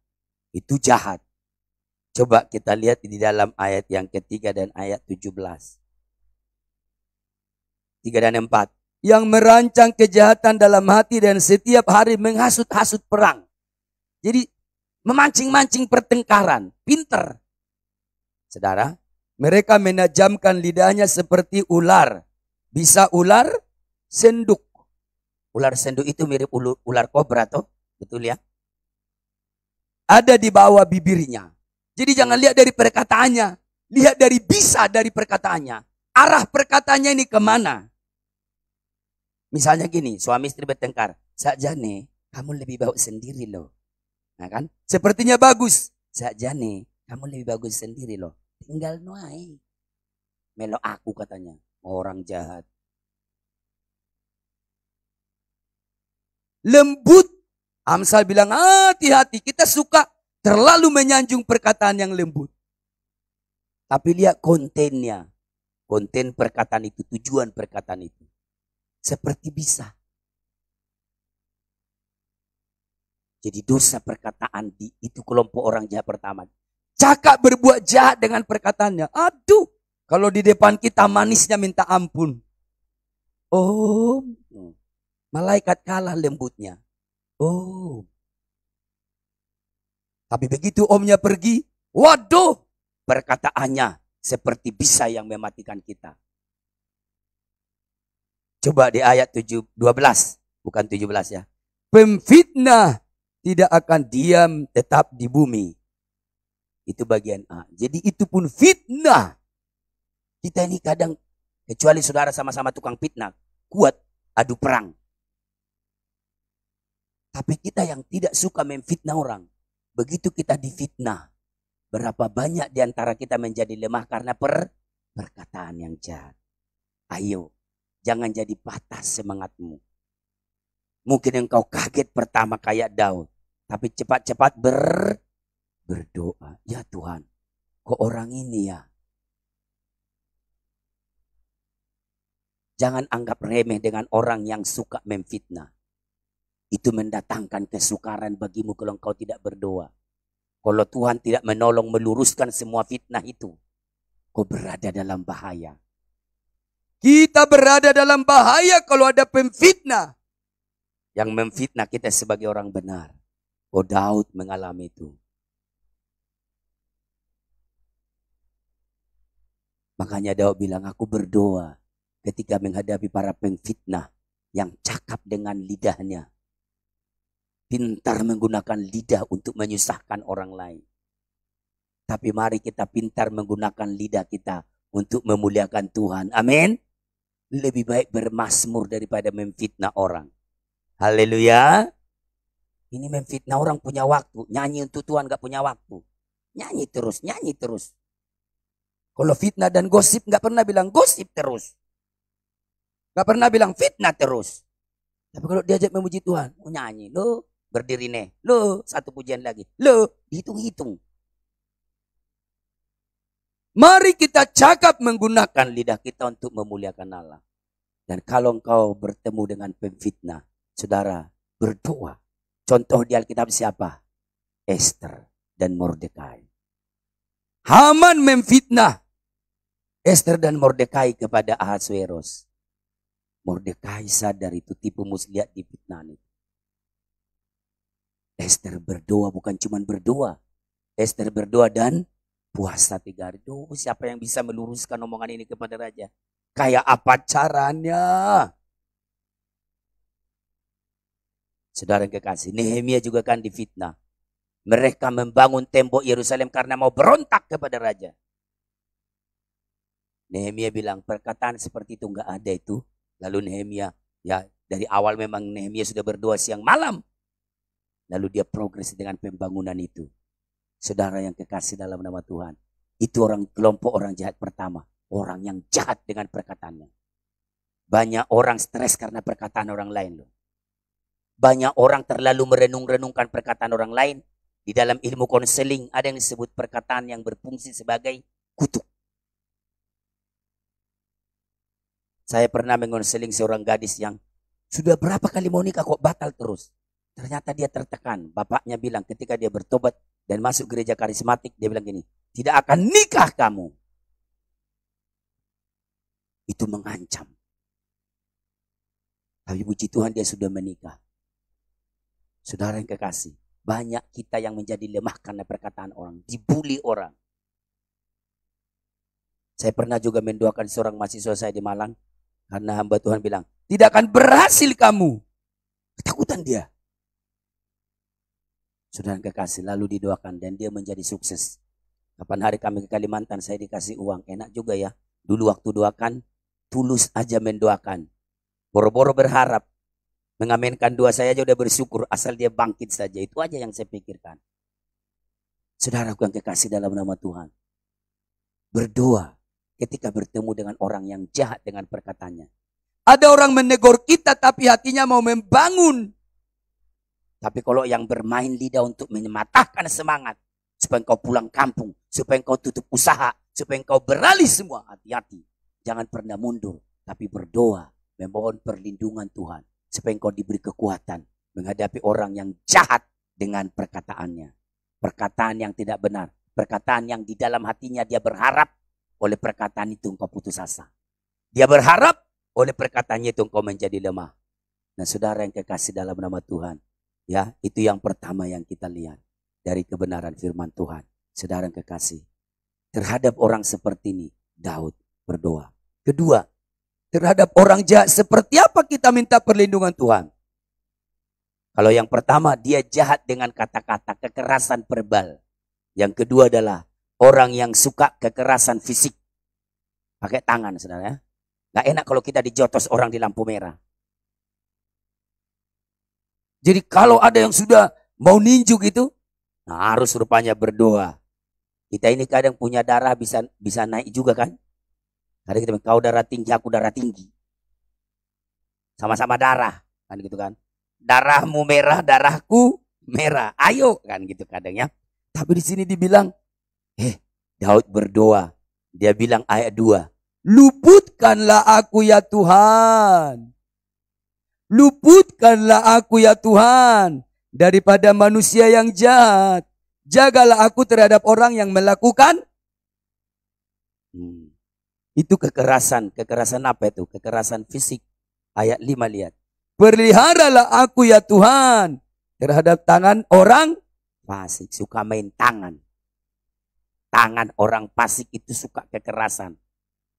Itu jahat. Coba kita lihat di dalam ayat yang ketiga dan ayat 17. 3 dan 4. Yang merancang kejahatan dalam hati dan setiap hari menghasut-hasut perang. Jadi memancing-mancing pertengkaran. Pinter. Saudara, mereka menajamkan lidahnya seperti ular. Bisa ular senduk. Ular senduk itu mirip ular kobra toh? Betul ya? Ada di bawah bibirnya. Jadi jangan lihat dari perkataannya. Lihat dari bisa dari perkataannya. Arah perkataannya ini kemana? Misalnya gini, suami istri bertengkar. Sakjane, kamu lebih baik sendiri loh. Nah kan? Sepertinya bagus. Sakjane, kamu lebih bagus sendiri loh. Tinggal noai. Melo aku katanya. Orang jahat. Lembut. Amsal bilang hati-hati. Kita suka terlalu menyanjung perkataan yang lembut. Tapi lihat kontennya. Konten perkataan itu, tujuan perkataan itu. Seperti bisa. Jadi dosa perkataan itu kelompok orang jahat pertama. Cakap berbuat jahat dengan perkataannya. Aduh, kalau di depan kita manisnya minta ampun. Oh, malaikat kalah lembutnya. Oh. Tapi begitu omnya pergi, waduh, perkataannya seperti bisa yang mematikan kita. Coba di ayat 12, bukan 17 ya. Pemfitnah tidak akan diam tetap di bumi. Itu bagian A. Jadi itu pun fitnah. Kita ini kadang, kecuali saudara sama-sama tukang fitnah, kuat adu perang. Tapi kita yang tidak suka memfitnah orang, begitu kita difitnah, berapa banyak di antara kita menjadi lemah karena perkataan yang jahat. Ayo, jangan jadi patah semangatmu. Mungkin engkau kaget pertama kayak Daud, tapi cepat-cepat berdoa. Ya Tuhan, kok orang ini ya? Jangan anggap remeh dengan orang yang suka memfitnah. Itu mendatangkan kesukaran bagimu kalau engkau tidak berdoa. Kalau Tuhan tidak menolong meluruskan semua fitnah itu, kau berada dalam bahaya. Kita berada dalam bahaya kalau ada pemfitnah yang memfitnah kita sebagai orang benar. Oh, Daud mengalami itu. Makanya Daud bilang, aku berdoa ketika menghadapi para pemfitnah yang cakap dengan lidahnya. Pintar menggunakan lidah untuk menyusahkan orang lain. Tapi mari kita pintar menggunakan lidah kita untuk memuliakan Tuhan. Amin. Lebih baik bermazmur daripada memfitnah orang. Haleluya. Ini memfitnah orang punya waktu. Nyanyi untuk Tuhan gak punya waktu. Nyanyi terus, nyanyi terus. Kalau fitnah dan gosip gak pernah bilang gosip terus. Gak pernah bilang fitnah terus. Tapi kalau diajak memuji Tuhan, nyanyi. Loh, berdiri nih. Loh, satu pujian lagi. Loh, dihitung-hitung. Mari kita cakap menggunakan lidah kita untuk memuliakan Allah. Dan kalau engkau bertemu dengan pemfitnah, saudara, berdoa. Contoh di Alkitab siapa? Esther dan Mordekai. Haman memfitnah Esther dan Mordekai kepada Ahasuerus. Mordekai sadar itu tipu muslihat di fitnah itu. Esther berdoa, bukan cuma berdoa. Esther berdoa dan puasa 3 hari. Duh, siapa yang bisa meluruskan omongan ini kepada raja? Kayak apa caranya? Saudara yang kekasih, Nehemia juga kan difitnah. Mereka membangun tembok Yerusalem karena mau berontak kepada raja. Nehemia bilang, perkataan seperti itu enggak ada itu. Lalu Nehemia, ya dari awal memang Nehemia sudah berdoa siang malam. Lalu dia progres dengan pembangunan itu. Saudara yang kekasih dalam nama Tuhan. Itu kelompok orang jahat pertama. Orang yang jahat dengan perkataannya. Banyak orang stres karena perkataan orang lain loh. Banyak orang terlalu merenung-renungkan perkataan orang lain. Di dalam ilmu konseling ada yang disebut perkataan yang berfungsi sebagai kutuk. Saya pernah mengonseling seorang gadis yang sudah berapa kali mau nikah kok batal terus. Ternyata dia tertekan. Bapaknya bilang ketika dia bertobat dan masuk gereja karismatik, dia bilang gini, tidak akan nikah kamu. Itu mengancam. Tapi puji Tuhan dia sudah menikah. Saudara yang kekasih, banyak kita yang menjadi lemah karena perkataan orang, dibully orang. Saya pernah juga mendoakan seorang mahasiswa saya di Malang, karena hamba Tuhan bilang, tidak akan berhasil kamu. Ketakutan dia. Saudara yang kekasih, lalu didoakan dan dia menjadi sukses. Kapan hari kami ke Kalimantan, saya dikasih uang. Enak juga ya. Dulu waktu doakan, tulus aja mendoakan. Boro-boro berharap. Mengaminkan doa saya aja udah bersyukur. Asal dia bangkit saja. Itu aja yang saya pikirkan. Saudaraku yang kekasih dalam nama Tuhan. Berdoa ketika bertemu dengan orang yang jahat dengan perkataannya. Ada orang menegur kita tapi hatinya mau membangun. Tapi kalau yang bermain lidah untuk menyematahkan semangat. Supaya engkau pulang kampung. Supaya engkau tutup usaha. supaya engkau beralih semua. Hati-hati, jangan pernah mundur, tapi berdoa, memohon perlindungan Tuhan, supaya engkau diberi kekuatan menghadapi orang yang jahat dengan perkataannya. Perkataan yang tidak benar, perkataan yang di dalam hatinya dia berharap, oleh perkataan itu engkau putus asa. Dia berharap, oleh perkataannya itu engkau menjadi lemah. Nah, saudara yang kekasih dalam nama Tuhan, ya, itu yang pertama yang kita lihat dari kebenaran firman Tuhan. Saudara yang kekasih, terhadap orang seperti ini, Daud berdoa. Kedua, terhadap orang jahat seperti apa kita minta perlindungan Tuhan? Kalau yang pertama, dia jahat dengan kata-kata, kekerasan verbal. Yang kedua adalah orang yang suka kekerasan fisik. Pakai tangan, saudara ya. Gak enak kalau kita dijotos orang di lampu merah. Jadi kalau ada yang sudah mau ninju gitu, nah harus rupanya berdoa. Kita ini kadang punya darah bisa naik juga kan. Kadang kita bilang, kau darah tinggi, aku darah tinggi. Sama-sama darah, kan gitu kan. Darahmu merah, darahku merah. Ayo, kan gitu kadang ya. Tapi di sini dibilang, Daud berdoa. Dia bilang ayat 2. Luputkanlah aku ya Tuhan. Luputkanlah aku ya Tuhan daripada manusia yang jahat. Jagalah aku terhadap orang yang melakukan. Itu kekerasan. Kekerasan apa itu? Kekerasan fisik. Ayat 5 lihat. Peliharalah aku ya Tuhan terhadap tangan orang fasik. Suka main tangan. Tangan orang fasik itu suka kekerasan.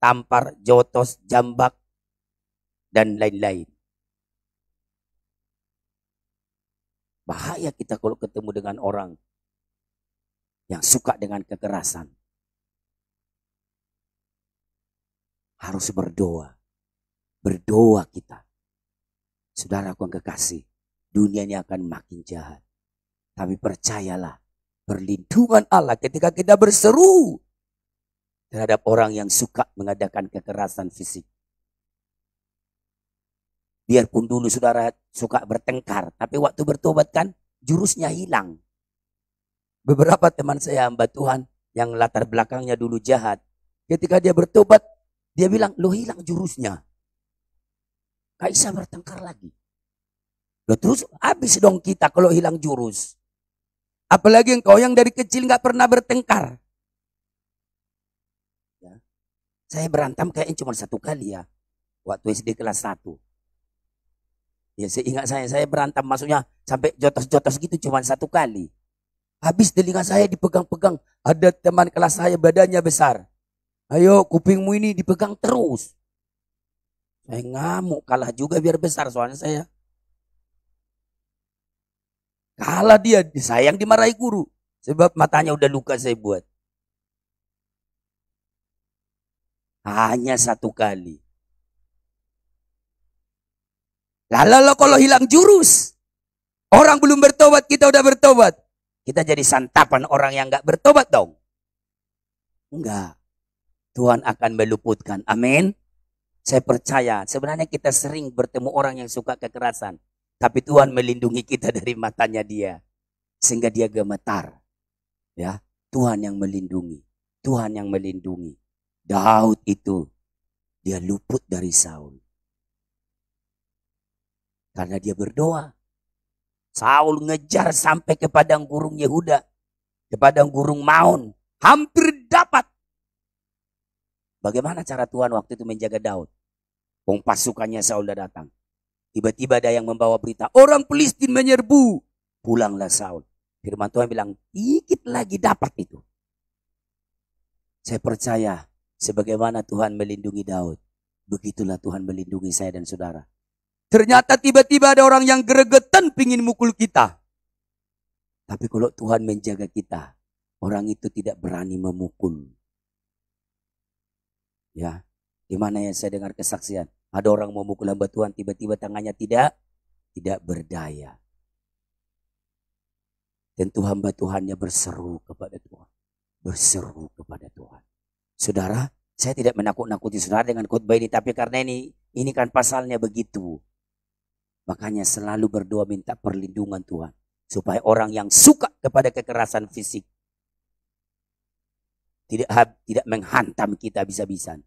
Tampar, jotos, jambak, dan lain-lain. Bahaya kita kalau ketemu dengan orang yang suka dengan kekerasan. Harus berdoa. Berdoa kita. Saudaraku yang kekasih, dunia ini akan makin jahat. Tapi percayalah, perlindungan Allah ketika kita berseru terhadap orang yang suka mengadakan kekerasan fisik. Biarpun dulu saudara suka bertengkar, tapi waktu bertobat kan jurusnya hilang. Beberapa teman saya hamba Tuhan yang latar belakangnya dulu jahat, ketika dia bertobat, dia bilang, lo hilang jurusnya. Gak bisa bertengkar lagi. Loh, terus habis dong kita kalau hilang jurus. Apalagi engkau yang dari kecil gak pernah bertengkar. Ya. Saya berantem kayaknya cuma 1 kali ya. Waktu SD kelas 1. Ya seingat saya berantem maksudnya sampai jotos-jotos gitu cuma 1 kali. Habis telinga saya dipegang-pegang. Ada teman kelas saya badannya besar. Ayo kupingmu ini dipegang terus. Saya ngamuk, kalah juga biar besar soalnya saya. Kalah dia, sayang dimarahi guru. Sebab matanya udah luka saya buat. Hanya 1 kali. Lalu kalau hilang jurus. Orang belum bertobat, kita udah bertobat. Kita jadi santapan orang yang gak bertobat dong. Enggak. Tuhan akan meluputkan. Amin. Saya percaya sebenarnya kita sering bertemu orang yang suka kekerasan. Tapi Tuhan melindungi kita dari matanya dia. Sehingga dia gemetar. Ya, Tuhan yang melindungi. Tuhan yang melindungi. Daud itu, dia luput dari Saul. Karena dia berdoa. Saul ngejar sampai ke padang gurun Yehuda. Ke padang gurun Maon. Hampir dapat. Bagaimana cara Tuhan waktu itu menjaga Daud? Pasukannya Saul sudah datang. Tiba-tiba ada yang membawa berita. Orang Filistin menyerbu. Pulanglah Saul. Firman Tuhan bilang, dikit lagi dapat itu. Saya percaya, sebagaimana Tuhan melindungi Daud, begitulah Tuhan melindungi saya dan saudara. Ternyata tiba-tiba ada orang yang gregetan pingin mukul kita. Tapi kalau Tuhan menjaga kita, orang itu tidak berani memukul. Ya, di mana yang saya dengar kesaksian, ada orang mau mukul hamba Tuhan, tiba-tiba tangannya tidak berdaya. Tentu hamba Tuhannya berseru kepada Tuhan. Berseru kepada Tuhan. Saudara, saya tidak menakut-nakuti saudara dengan khotbah ini, tapi karena ini kan pasalnya begitu. Makanya selalu berdoa minta perlindungan Tuhan. Supaya orang yang suka kepada kekerasan fisik tidak menghantam kita bisa-bisan.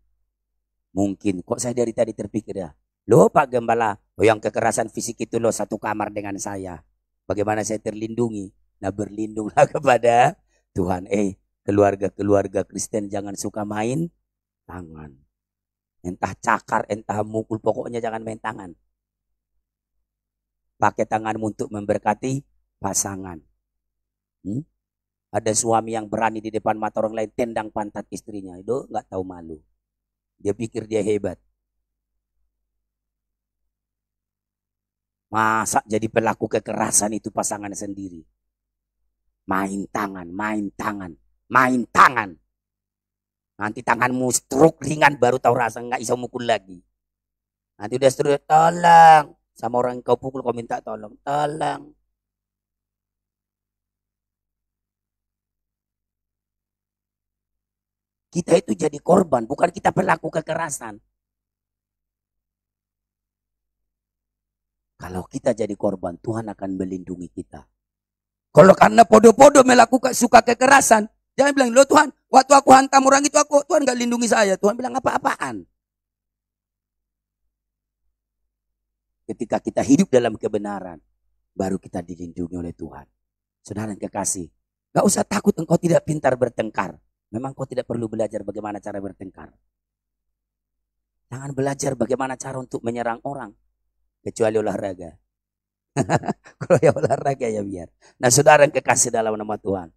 Mungkin kok saya dari tadi terpikir ya, loh Pak Gembala, yang kekerasan fisik itu loh satu kamar dengan saya. Bagaimana saya terlindungi? Nah, berlindunglah kepada Tuhan. Keluarga-keluarga Kristen jangan suka main tangan. Entah cakar, entah mukul, pokoknya jangan main tangan. Pakai tanganmu untuk memberkati pasangan. Ada suami yang berani di depan mata orang lain tendang pantat istrinya. Itu nggak tahu malu. Dia pikir dia hebat. Masa jadi pelaku kekerasan itu pasangan sendiri. Main tangan, main tangan, main tangan. Nanti tanganmu stroke ringan baru tahu rasa, nggak bisa mukul lagi. Nanti udah stroke, tolong. Sama orang kau pukul kau minta tolong, tolong. Kita itu jadi korban, bukan kita pelaku kekerasan. Kalau kita jadi korban, Tuhan akan melindungi kita. Kalau karena podo-podo melakukan suka kekerasan, jangan bilang, loh Tuhan, waktu aku hantam orang itu, Tuhan gak lindungi saya. Tuhan bilang apa-apaan. Ketika kita hidup dalam kebenaran, baru kita dilindungi oleh Tuhan. Saudara yang kekasih, gak usah takut engkau tidak pintar bertengkar. Memang kau tidak perlu belajar bagaimana cara bertengkar. Jangan belajar bagaimana cara untuk menyerang orang. Kecuali olahraga. Kalau ya olahraga ya biar. Nah saudara yang kekasih dalam nama Tuhan.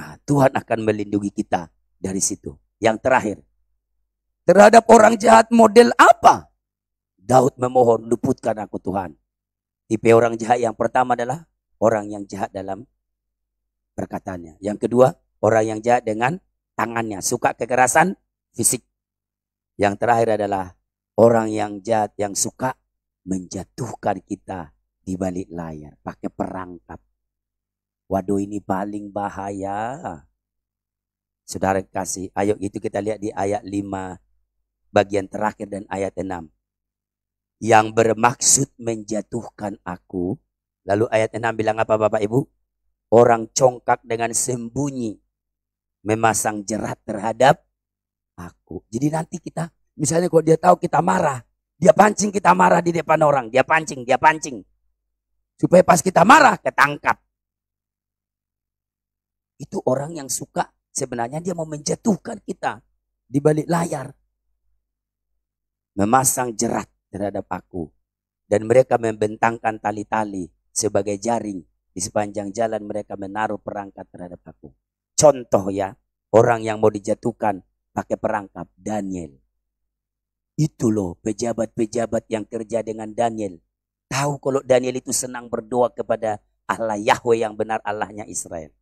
Nah Tuhan akan melindungi kita dari situ. Yang terakhir. Terhadap orang jahat model apa? Daud memohon, luputkan aku Tuhan. Tipe orang jahat yang pertama adalah orang yang jahat dalam perkataannya. Yang kedua, orang yang jahat dengan tangannya, suka kekerasan fisik. Yang terakhir adalah orang yang jahat yang suka menjatuhkan kita di balik layar, pakai perangkap. Waduh, ini paling bahaya. Saudara kasih, ayo itu kita lihat di ayat 5 bagian terakhir dan ayat 6. Yang bermaksud menjatuhkan aku. Lalu ayat 6 bilang apa Bapak Ibu? Orang congkak dengan sembunyi memasang jerat terhadap aku. Jadi nanti kita, misalnya kalau dia tahu kita marah, dia pancing kita marah di depan orang. Dia pancing. Supaya pas kita marah, ketangkap. Itu orang yang suka, sebenarnya dia mau menjatuhkan kita di balik layar. Memasang jerat terhadap aku. Dan mereka membentangkan tali-tali sebagai jaring. Di sepanjang jalan mereka menaruh perangkap terhadap aku. Contoh ya, orang yang mau dijatuhkan pakai perangkap, Daniel. Itu loh pejabat-pejabat yang kerja dengan Daniel. Tahu kalau Daniel itu senang berdoa kepada Allah Yahweh yang benar, Allahnya Israel.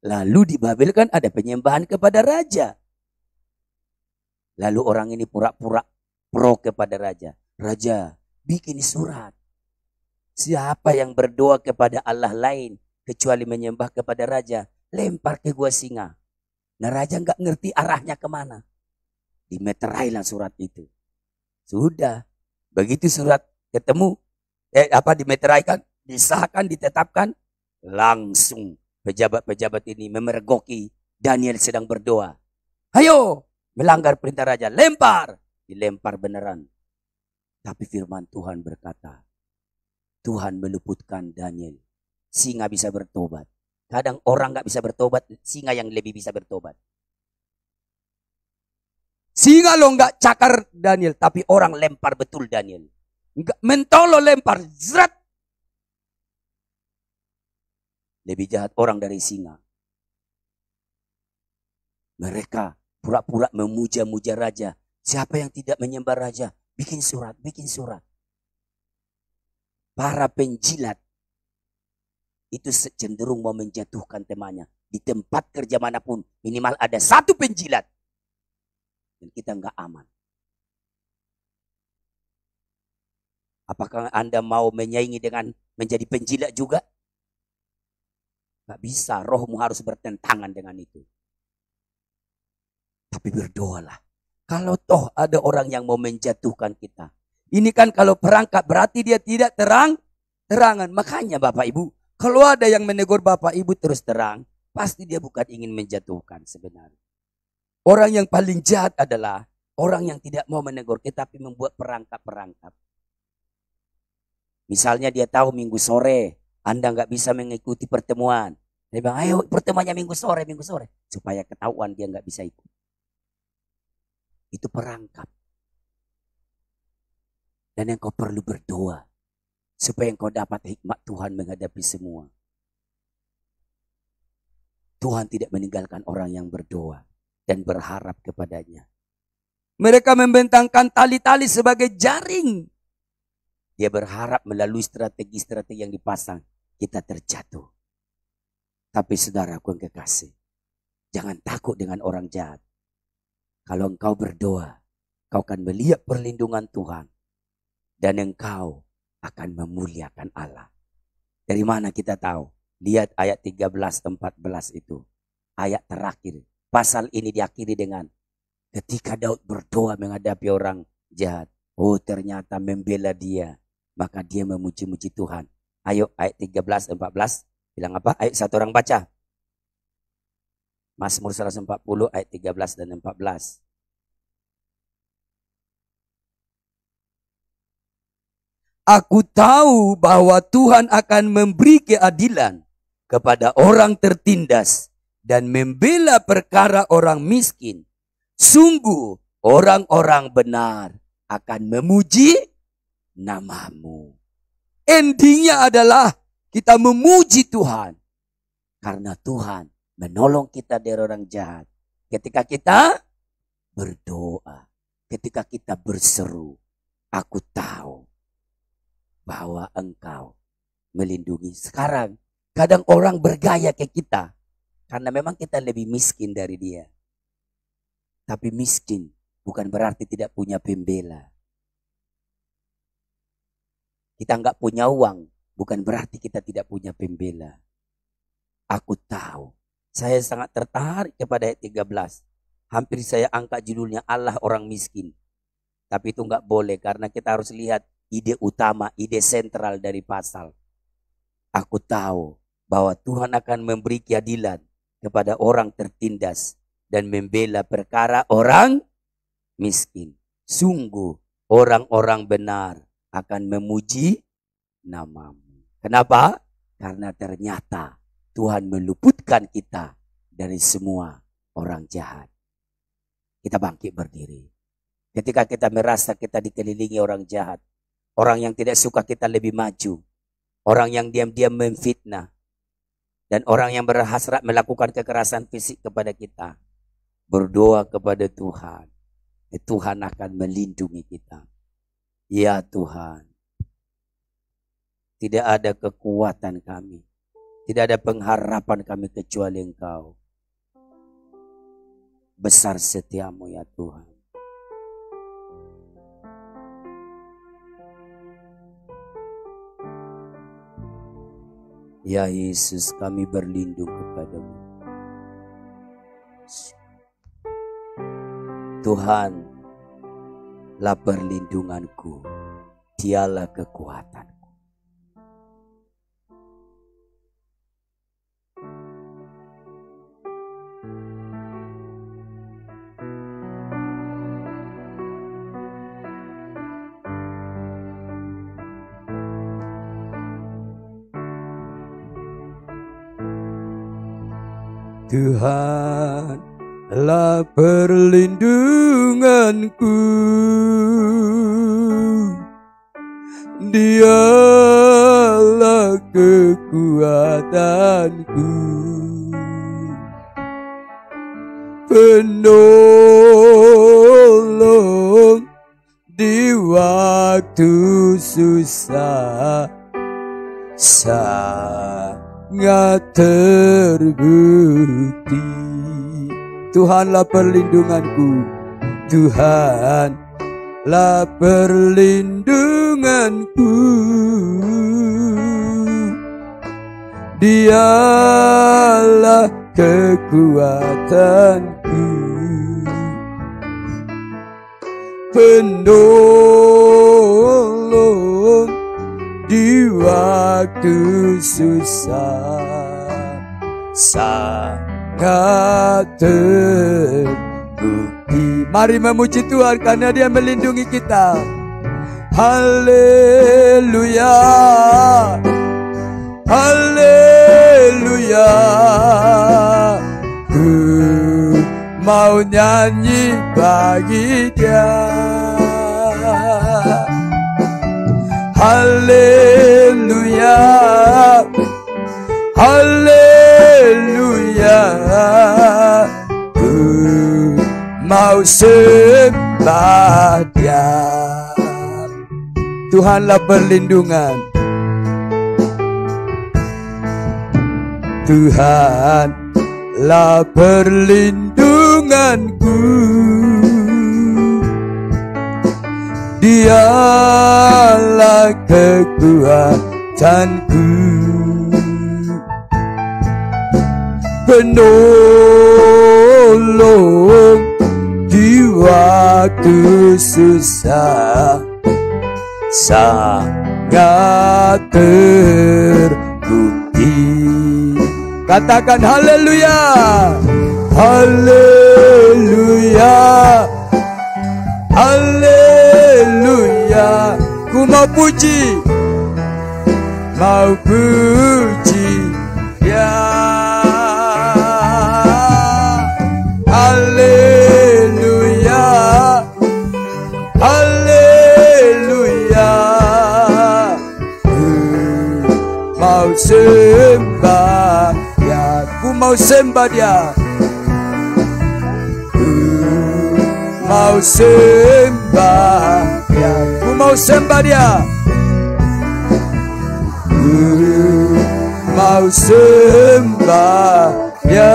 Lalu di Babel kan ada penyembahan kepada raja. Lalu orang ini pura-pura pro kepada raja. Raja, bikin surat. Siapa yang berdoa kepada Allah lain kecuali menyembah kepada raja, lempar ke gua singa. Nah raja nggak ngerti arahnya kemana. Dimeterailah surat itu. Sudah. Begitu surat ketemu, dimeteraikan, disahkan, ditetapkan, langsung pejabat-pejabat ini memergoki Daniel sedang berdoa. Ayo, melanggar perintah raja, lempar. Dilempar beneran. Tapi firman Tuhan berkata, Tuhan meluputkan Daniel. Singa bisa bertobat. Kadang orang gak bisa bertobat, singa yang lebih bisa bertobat. Singa lo gak cakar Daniel, tapi orang lempar betul Daniel. Mentolo lempar, zrat. Lebih jahat orang dari singa. Mereka pura-pura memuja-muja raja. Siapa yang tidak menyembah raja? Bikin surat. Para penjilat itu cenderung mau menjatuhkan temannya. Di tempat kerja manapun minimal ada satu penjilat. Dan kita nggak aman. Apakah Anda mau menyaingi dengan menjadi penjilat juga? Nggak bisa, rohmu harus bertentangan dengan itu. Tapi berdoalah. Kalau toh ada orang yang mau menjatuhkan kita. Ini kan kalau perangkap berarti dia tidak terangan. Makanya Bapak Ibu, kalau ada yang menegur Bapak Ibu terus terang. Pasti dia bukan ingin menjatuhkan sebenarnya. Orang yang paling jahat adalah orang yang tidak mau menegur tetapi membuat perangkap-perangkap. Misalnya dia tahu minggu sore Anda nggak bisa mengikuti pertemuan. Dia bilang, ayo pertemuannya minggu sore. Supaya ketahuan dia nggak bisa ikut. Itu perangkap. Dan engkau perlu berdoa. Supaya engkau dapat hikmat Tuhan menghadapi semua. Tuhan tidak meninggalkan orang yang berdoa dan berharap kepadanya. Mereka membentangkan tali-tali sebagai jaring. Dia berharap melalui strategi-strategi yang dipasang, kita terjatuh. Tapi saudaraku yang kekasih, jangan takut dengan orang jahat. Kalau engkau berdoa, kau akan melihat perlindungan Tuhan. Dan engkau akan memuliakan Allah. Dari mana kita tahu? Lihat ayat 13-14 itu. Ayat terakhir. Pasal ini diakhiri dengan ketika Daud berdoa menghadapi orang jahat. Oh ternyata membela dia. Maka dia memuji-muji Tuhan. Ayo ayat 13-14. Bilang apa? Ayo satu orang baca. Mazmur 140 ayat 13 dan 14. Aku tahu bahwa Tuhan akan memberi keadilan kepada orang tertindas dan membela perkara orang miskin. Sungguh orang-orang benar akan memuji namamu. Endingnya adalah kita memuji Tuhan. Karena Tuhan menolong kita dari orang jahat. Ketika kita berdoa. Ketika kita berseru. Aku tahu bahwa engkau melindungi. Sekarang kadang orang bergaya ke kita. Karena memang kita lebih miskin dari dia. Tapi miskin bukan berarti tidak punya pembela. Kita nggak punya uang bukan berarti kita tidak punya pembela. Aku tahu. Saya sangat tertarik kepada ayat 13. Hampir saya angkat judulnya Allah orang miskin. Tapi itu nggak boleh karena kita harus lihat ide utama, ide sentral dari pasal. Aku tahu bahwa Tuhan akan memberi keadilan kepada orang tertindas dan membela perkara orang miskin. Sungguh orang-orang benar akan memuji namamu. Kenapa? Karena ternyata Tuhan meluputkan kita dari semua orang jahat. Kita bangkit berdiri. Ketika kita merasa kita dikelilingi orang jahat, orang yang tidak suka kita lebih maju, orang yang diam-diam memfitnah, dan orang yang berhasrat melakukan kekerasan fisik kepada kita, berdoa kepada Tuhan. Tuhan akan melindungi kita. Ya Tuhan, tidak ada kekuatan kami, tidak ada pengharapan kami kecuali Engkau. Besar setiamu ya Tuhan. Ya Yesus, kami berlindung kepadamu. Tuhan, lah perlindunganku, dialah kekuatanku. Tuhan lah perlindunganku, Dialah kekuatanku, penolong di waktu susah, sangat terbukti. Tuhanlah perlindunganku, Tuhanlah perlindunganku, Dialah kekuatanku, penolong di waktu susah, sangat terbukti. Mari memuji Tuhan karena Dia melindungi kita. Haleluya, haleluya. Ku mau nyanyi bagi Dia. Haleluya, haleluya. Ku mau sembah Dia. Tuhanlah perlindungan, Tuhanlah perlindunganku. Dialah kekuatanku, penolong di waktu susah, sangat terbukti. Katakan haleluya, haleluya, haleluya. Ku mau puji, mau puji Dia. Haleluya, haleluya. Ku mau sembah Dia, ku mau sembah Dia. Ku mau sembah Dia, ku mau sembah Dia. Ku mau sembah Dia.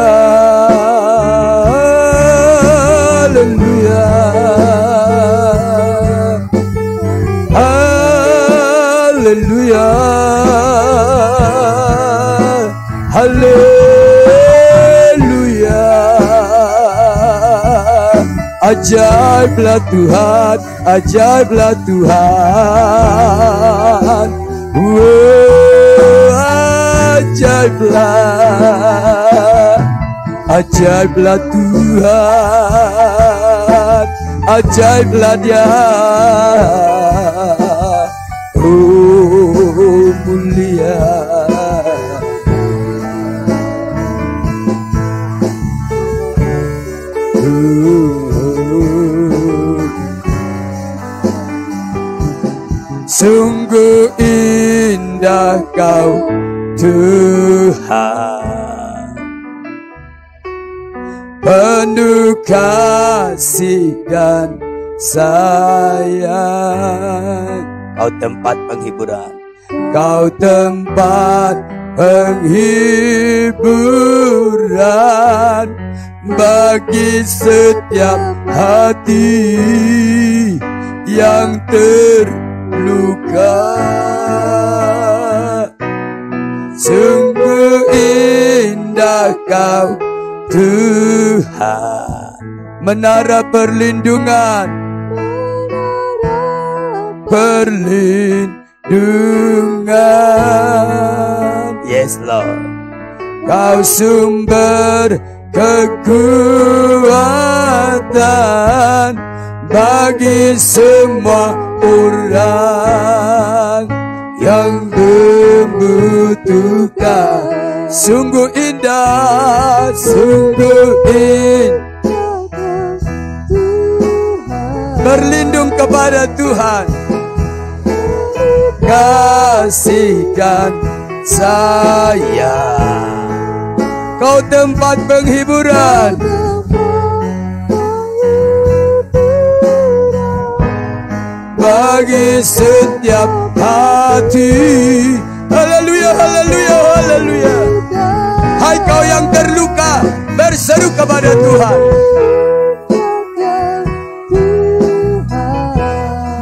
Haleluya, haleluya, haleluya. Ajaiblah Tuhan, ajaiblah Tuhan. Ajaiblah, ajaiblah Tuhan, ajaiblah Dia. Oh mulia, sungguh indah Kau Tuhan, penuh kasih dan sayang. Kau tempat penghiburan, Kau tempat penghiburan bagi setiap hati yang terluka. Sungguh indah Kau Tuhan, menara perlindungan, perlindungan. Yes Lord, Kau sumber kekuatan bagi semua orang yang membutuhkan. Sungguh indah, sungguh indah, berlindung kepada Tuhan, kasih dan sayang. Kau tempat penghiburan, bagi setiap hati. Haleluya, haleluya, haleluya. Hai kau yang terluka, berseru kepada Tuhan.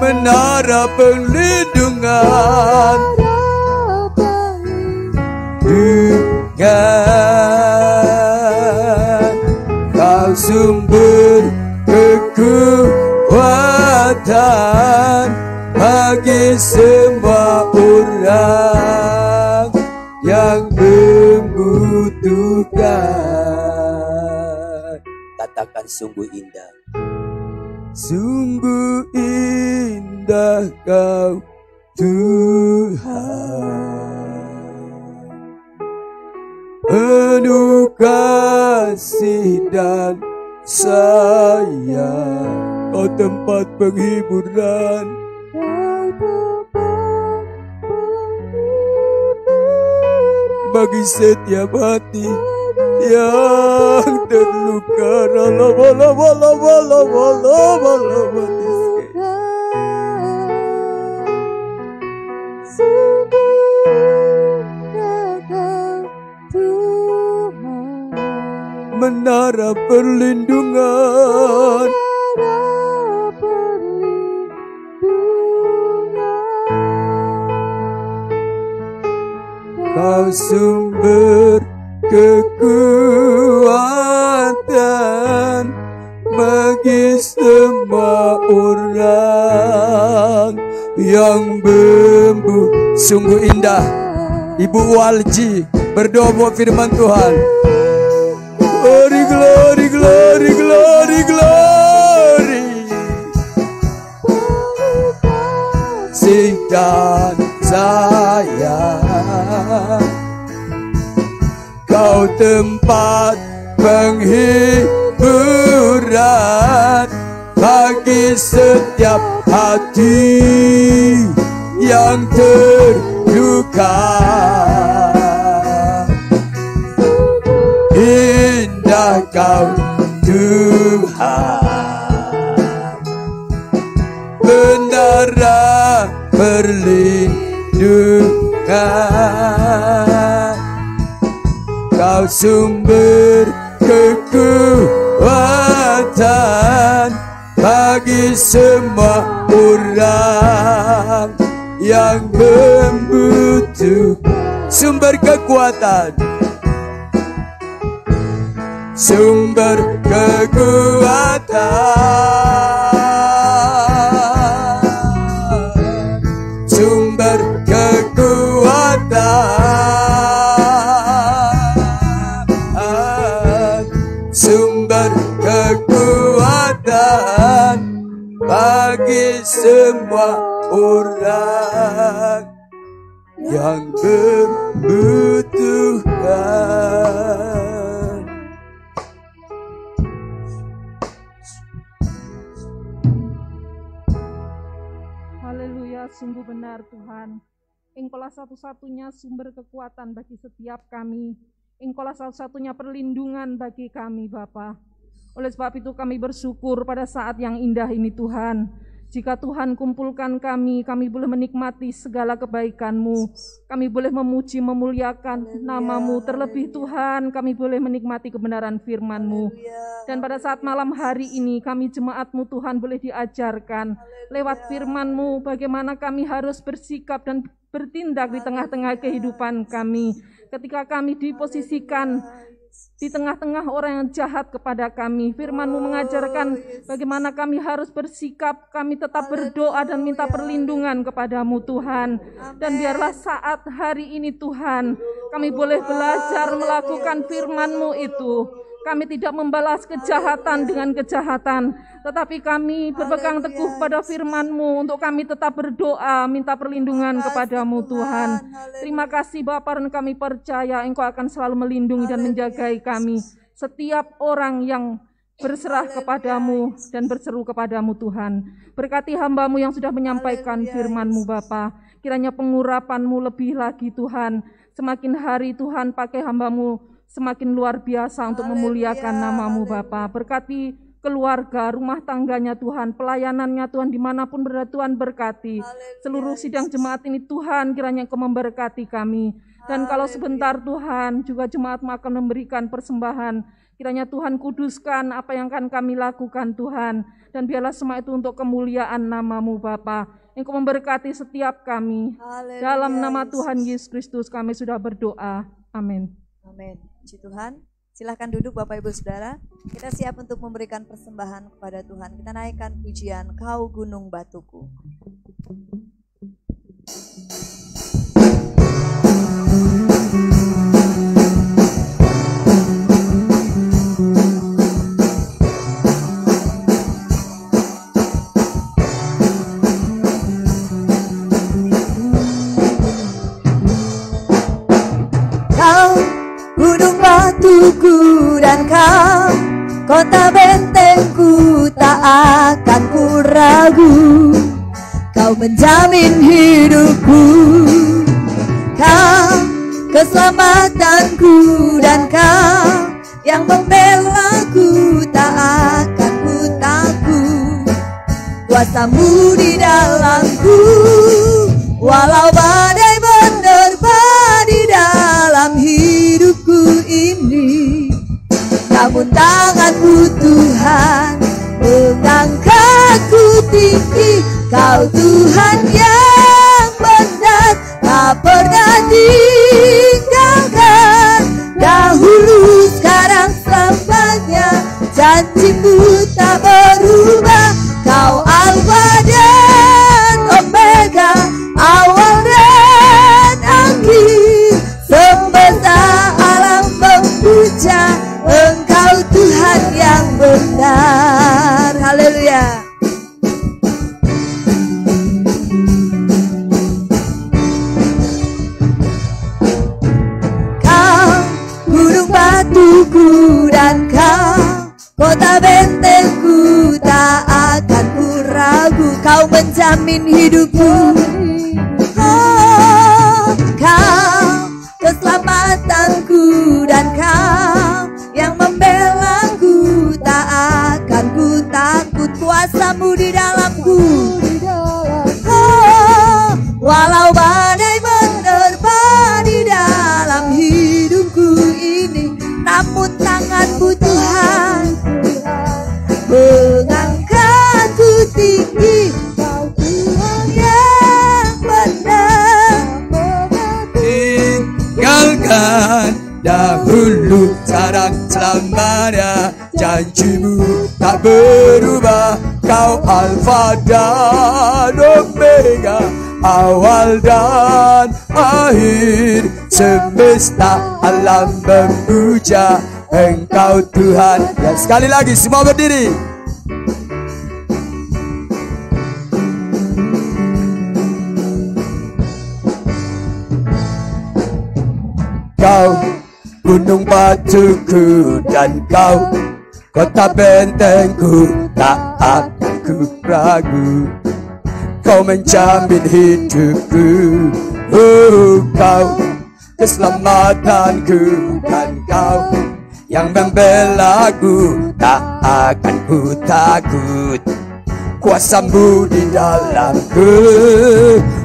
Menara perlindungan, Kau sumber kekuatan bagi semua orang yang membutuhkan. Katakan sungguh indah. Sungguh indah Kau Tuhan, penuh kasih dan sayang. Kau tempat penghiburan, bagi setiap hati yang terluka. Menara perlindungan, Kau sumber kekuatan bagi semua orang yang sungguh indah. Ibu Walji berdoa buat firman Tuhan. Glory, glory, glory, glory, glory. Kasih dan sayang, Kau tempat penghiburan bagi setiap hati yang terluka. Indah Kau Tuhan, menara perlindungan, Kau sumber kekuatan bagi semua orang yang membutuhkan. Sumber kekuatan, sumber kekuatan, sumber kekuatan, sumber kekuatan bagi semua orang yang membutuhkan. Haleluya, sungguh benar Tuhan. Engkaulah satu-satunya sumber kekuatan bagi setiap kami. Engkaulah satu-satunya perlindungan bagi kami Bapa. Oleh sebab itu kami bersyukur pada saat yang indah ini Tuhan. Jika Tuhan kumpulkan kami boleh menikmati segala kebaikan-Mu. Kami boleh memuji, memuliakan nama-Mu. Terlebih Tuhan, kami boleh menikmati kebenaran firman-Mu. Dan pada saat malam hari ini, kami jemaat-Mu Tuhan boleh diajarkan lewat firman-Mu bagaimana kami harus bersikap dan bertindak di tengah-tengah kehidupan kami. Ketika kami diposisikan di tengah-tengah orang yang jahat kepada kami, firman-Mu mengajarkan bagaimana kami harus bersikap, kami tetap berdoa dan minta perlindungan kepada-Mu Tuhan. Dan biarlah saat hari ini Tuhan, kami boleh belajar melakukan firman-Mu itu. Kami tidak membalas kejahatan dengan kejahatan, tetapi kami berpegang teguh pada firman-Mu untuk kami tetap berdoa, minta perlindungan kepada-Mu Tuhan. Terima kasih Bapa, dan kami percaya Engkau akan selalu melindungi dan menjagai kami. Setiap orang yang berserah kepada-Mu dan berseru kepada-Mu Tuhan. Berkati hamba-Mu yang sudah menyampaikan firman-Mu Bapa. Kiranya pengurapan-Mu lebih lagi Tuhan. Semakin hari Tuhan pakai hamba-Mu semakin luar biasa untuk memuliakan nama-Mu Bapa. Berkati keluarga, rumah tangganya Tuhan, pelayanannya Tuhan, dimanapun berada Tuhan berkati. Seluruh sidang jemaat ini Tuhan, kiranya Engkau memberkati kami. Dan kalau sebentar Tuhan, juga jemaat-Mu akan memberikan persembahan. Kiranya Tuhan kuduskan apa yang akan kami lakukan Tuhan. Dan biarlah semua itu untuk kemuliaan nama-Mu Bapa. Engkau memberkati setiap kami. Dalam nama Tuhan Yesus Kristus kami sudah berdoa. Amin. Amin. Puji Tuhan. Silahkan duduk Bapak Ibu Saudara. Kita siap untuk memberikan persembahan kepada Tuhan. Kita naikkan pujian Kau Gunung Batuku. batuku dan kau kota bentengku, tak akan ku ragu. Kau menjamin hidupku, kau keselamatanku, dan kau yang membelaku, tak akan ku takut. Kuasamu di dalamku, walau badai menerpa di dalam hidupku ini. Namun tanganmu Tuhan mengangkatku tinggi. Kau Tuhan yang benar, tak pernah tinggalkan. Dahulu, sekarang, selamanya, janjimu tak berubah. Kau Alfa dan Omega, awal dan akhir. Semesta alam memuja Engkau Tuhan yang benar. Haleluya. Kau gunung batuku dan kau kota bentengku, tak akan ku ragu. Kau menjamin hidupku, oh, kau keselamatanku, dan kau yang membelaku, tak akan ku takut. Kuasamu di dalamku, oh, walau badai menerpa di dalam hidupku ini. Namun tanganmu Tuhan mengangkatku tinggi. Kau Tuhan yang benar, tinggalkan dahulu, sekarang, selamanya, janjimu tak berubah. Kau Alfa dan Omega, awal dan akhir. Semesta alam memuja Engkau Tuhan. Dan sekali lagi semua berdiri. Kau gunung batuku dan kau kota bentengku, tak akan ku ragu. Kau menjamin hidupku, oh, kau keselamatanku, dan kau yang membelaku, tak akan ku takut. Kuasamu di dalamku,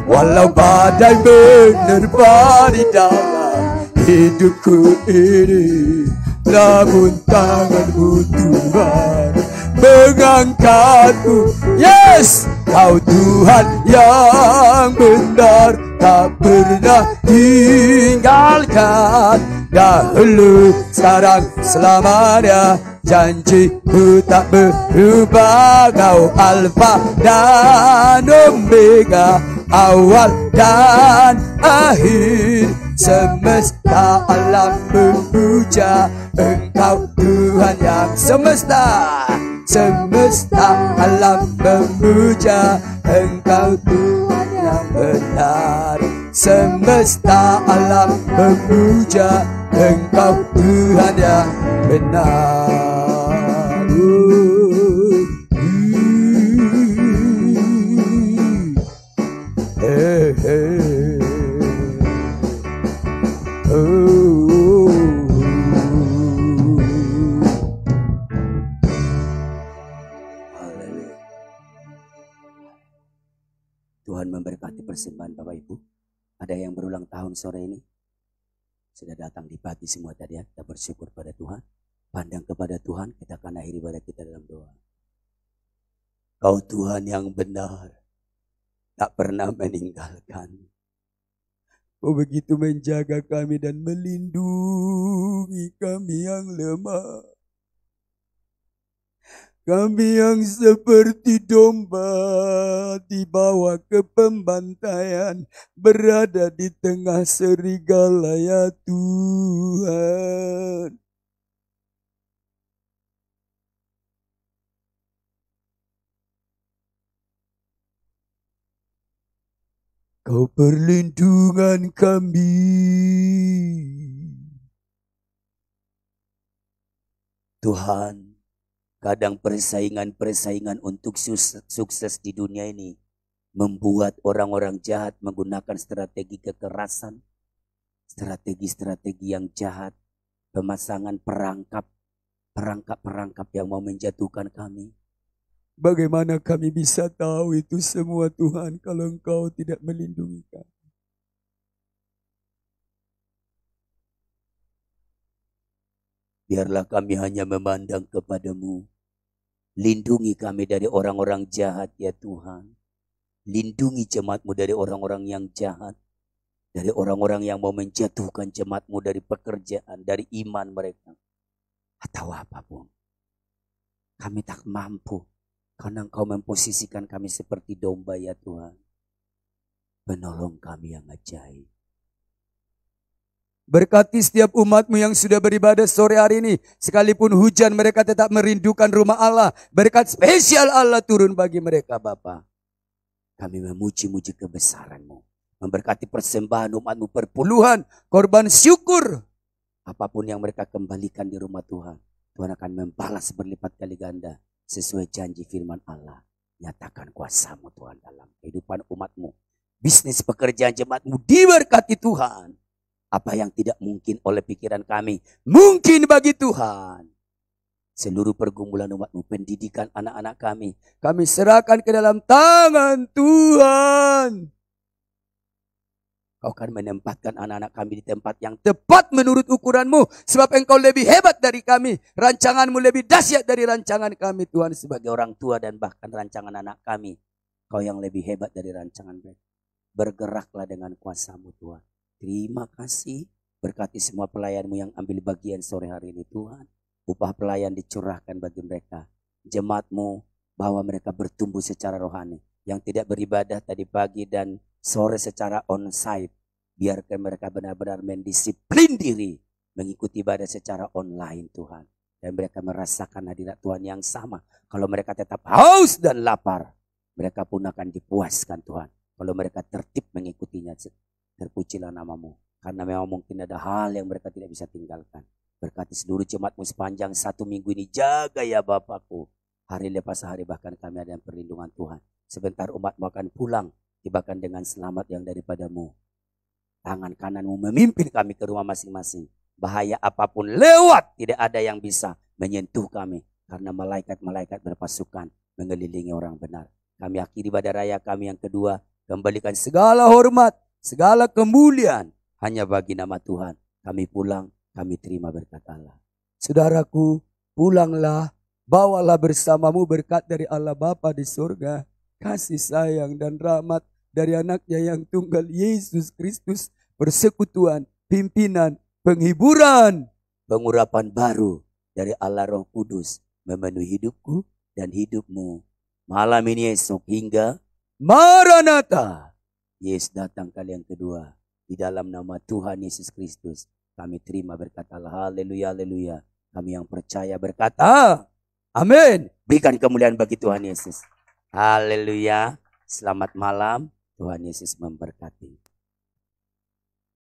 walau badai menerpa di dalam hidupku ini. Namun tanganmu Tuhan mengangkatku. Yes, Kau Tuhan yang benar, tak pernah tinggalkan. Dahulu, sekarang, selamanya, janjimu tak berubah. Kau Alfa dan Omega, awal dan akhir. Semesta alam memuja Engkau Tuhan yang semesta. Semesta alam memuja Engkau Tuhan yang benar. Semesta alam memuja Engkau Tuhan yang benar. Hey, hey. Tuhan memberkati persembahan Bapak Ibu. Ada yang berulang tahun sore ini, sudah datang di pagi semua tadi ya. Kita bersyukur pada Tuhan, pandang kepada Tuhan. Kita akan akhiri ibadah kita dalam doa. Kau Tuhan yang benar, tak pernah meninggalkan. Kau begitu menjaga kami dan melindungi kami yang lemah. Kami yang seperti domba dibawa ke pembantaian, berada di tengah serigala ya Tuhan. Kau perlindungan kami. Tuhan, kadang persaingan-persaingan untuk sukses di dunia ini membuat orang-orang jahat menggunakan strategi kekerasan, strategi-strategi yang jahat, pemasangan perangkap yang mau menjatuhkan kami. Bagaimana kami bisa tahu itu semua Tuhan kalau Engkau tidak melindungi kami? Biarlah kami hanya memandang kepadamu. Lindungi kami dari orang-orang jahat ya Tuhan. Lindungi jemaat-Mu dari orang-orang yang jahat. Dari orang-orang yang mau menjatuhkan jemaat-Mu dari pekerjaan, dari iman mereka. Atau apapun. Kami tak mampu. Karena Engkau memposisikan kami seperti domba ya Tuhan. Penolong kami yang ajaib. Berkati setiap umat-Mu yang sudah beribadah sore hari ini. Sekalipun hujan mereka tetap merindukan rumah Allah. Berkat spesial Allah turun bagi mereka Bapa. Kami memuji-muji kebesaran-Mu. Memberkati persembahan umat-Mu perpuluhan. Korban syukur. Apapun yang mereka kembalikan di rumah Tuhan. Tuhan akan membalas berlipat kali ganda. Sesuai janji firman Allah. Nyatakan kuasa-Mu Tuhan dalam kehidupan umat-Mu. Bisnis pekerjaan jemaat-Mu diberkati Tuhan. Apa yang tidak mungkin oleh pikiran kami, mungkin bagi Tuhan. Seluruh pergumulan umat-Mu, pendidikan anak-anak kami, kami serahkan ke dalam tangan Tuhan. Kau akan menempatkan anak-anak kami di tempat yang tepat menurut ukuran-Mu. Sebab Engkau lebih hebat dari kami. Rancangan-Mu lebih dahsyat dari rancangan kami Tuhan. Sebagai orang tua dan bahkan rancangan anak kami. Kau yang lebih hebat dari rancangan mereka. Bergeraklah dengan kuasa-Mu Tuhan. Terima kasih. Berkati semua pelayan-Mu yang ambil bagian sore hari ini Tuhan. Upah pelayan dicurahkan bagi mereka. Jemaat-Mu bahwa mereka bertumbuh secara rohani. Yang tidak beribadah tadi pagi dan sore secara onsite. Biarkan mereka benar-benar mendisiplin diri. Mengikuti ibadah secara online Tuhan. Dan mereka merasakan hadirat Tuhan yang sama. Kalau mereka tetap haus dan lapar. Mereka pun akan dipuaskan Tuhan. Kalau mereka tertib mengikutinya. Terpujilah nama-Mu. Karena memang mungkin ada hal yang mereka tidak bisa tinggalkan. Berkati seluruh jemaat-Mu sepanjang 1 minggu ini. Jaga ya Bapakku. Hari lepas hari bahkan kami ada yang perlindungan Tuhan. Sebentar umat-Mu akan pulang. Tibakan dengan selamat yang daripada-Mu. Tangan kanan-Mu memimpin kami ke rumah masing-masing. Bahaya apapun lewat. Tidak ada yang bisa menyentuh kami. Karena malaikat-malaikat berpasukan mengelilingi orang benar. Kami akhiri ibadah raya kami yang kedua. Kembalikan segala hormat. Segala kemuliaan hanya bagi nama Tuhan. Kami pulang, kami terima berkat Allah. Saudaraku, pulanglah, bawalah bersamamu berkat dari Allah Bapa di surga, kasih sayang dan rahmat dari anaknya yang tunggal Yesus Kristus, persekutuan, pimpinan, penghiburan, pengurapan baru dari Allah Roh Kudus memenuhi hidupku dan hidupmu. Malam ini esok hingga Maranatha. Yesus datang kali yang kedua. Di dalam nama Tuhan Yesus Kristus. Kami terima berkat Allah. Haleluya, haleluya. Kami yang percaya berkata, amin. Berikan kemuliaan bagi Tuhan Yesus. Haleluya. Selamat malam. Tuhan Yesus memberkati.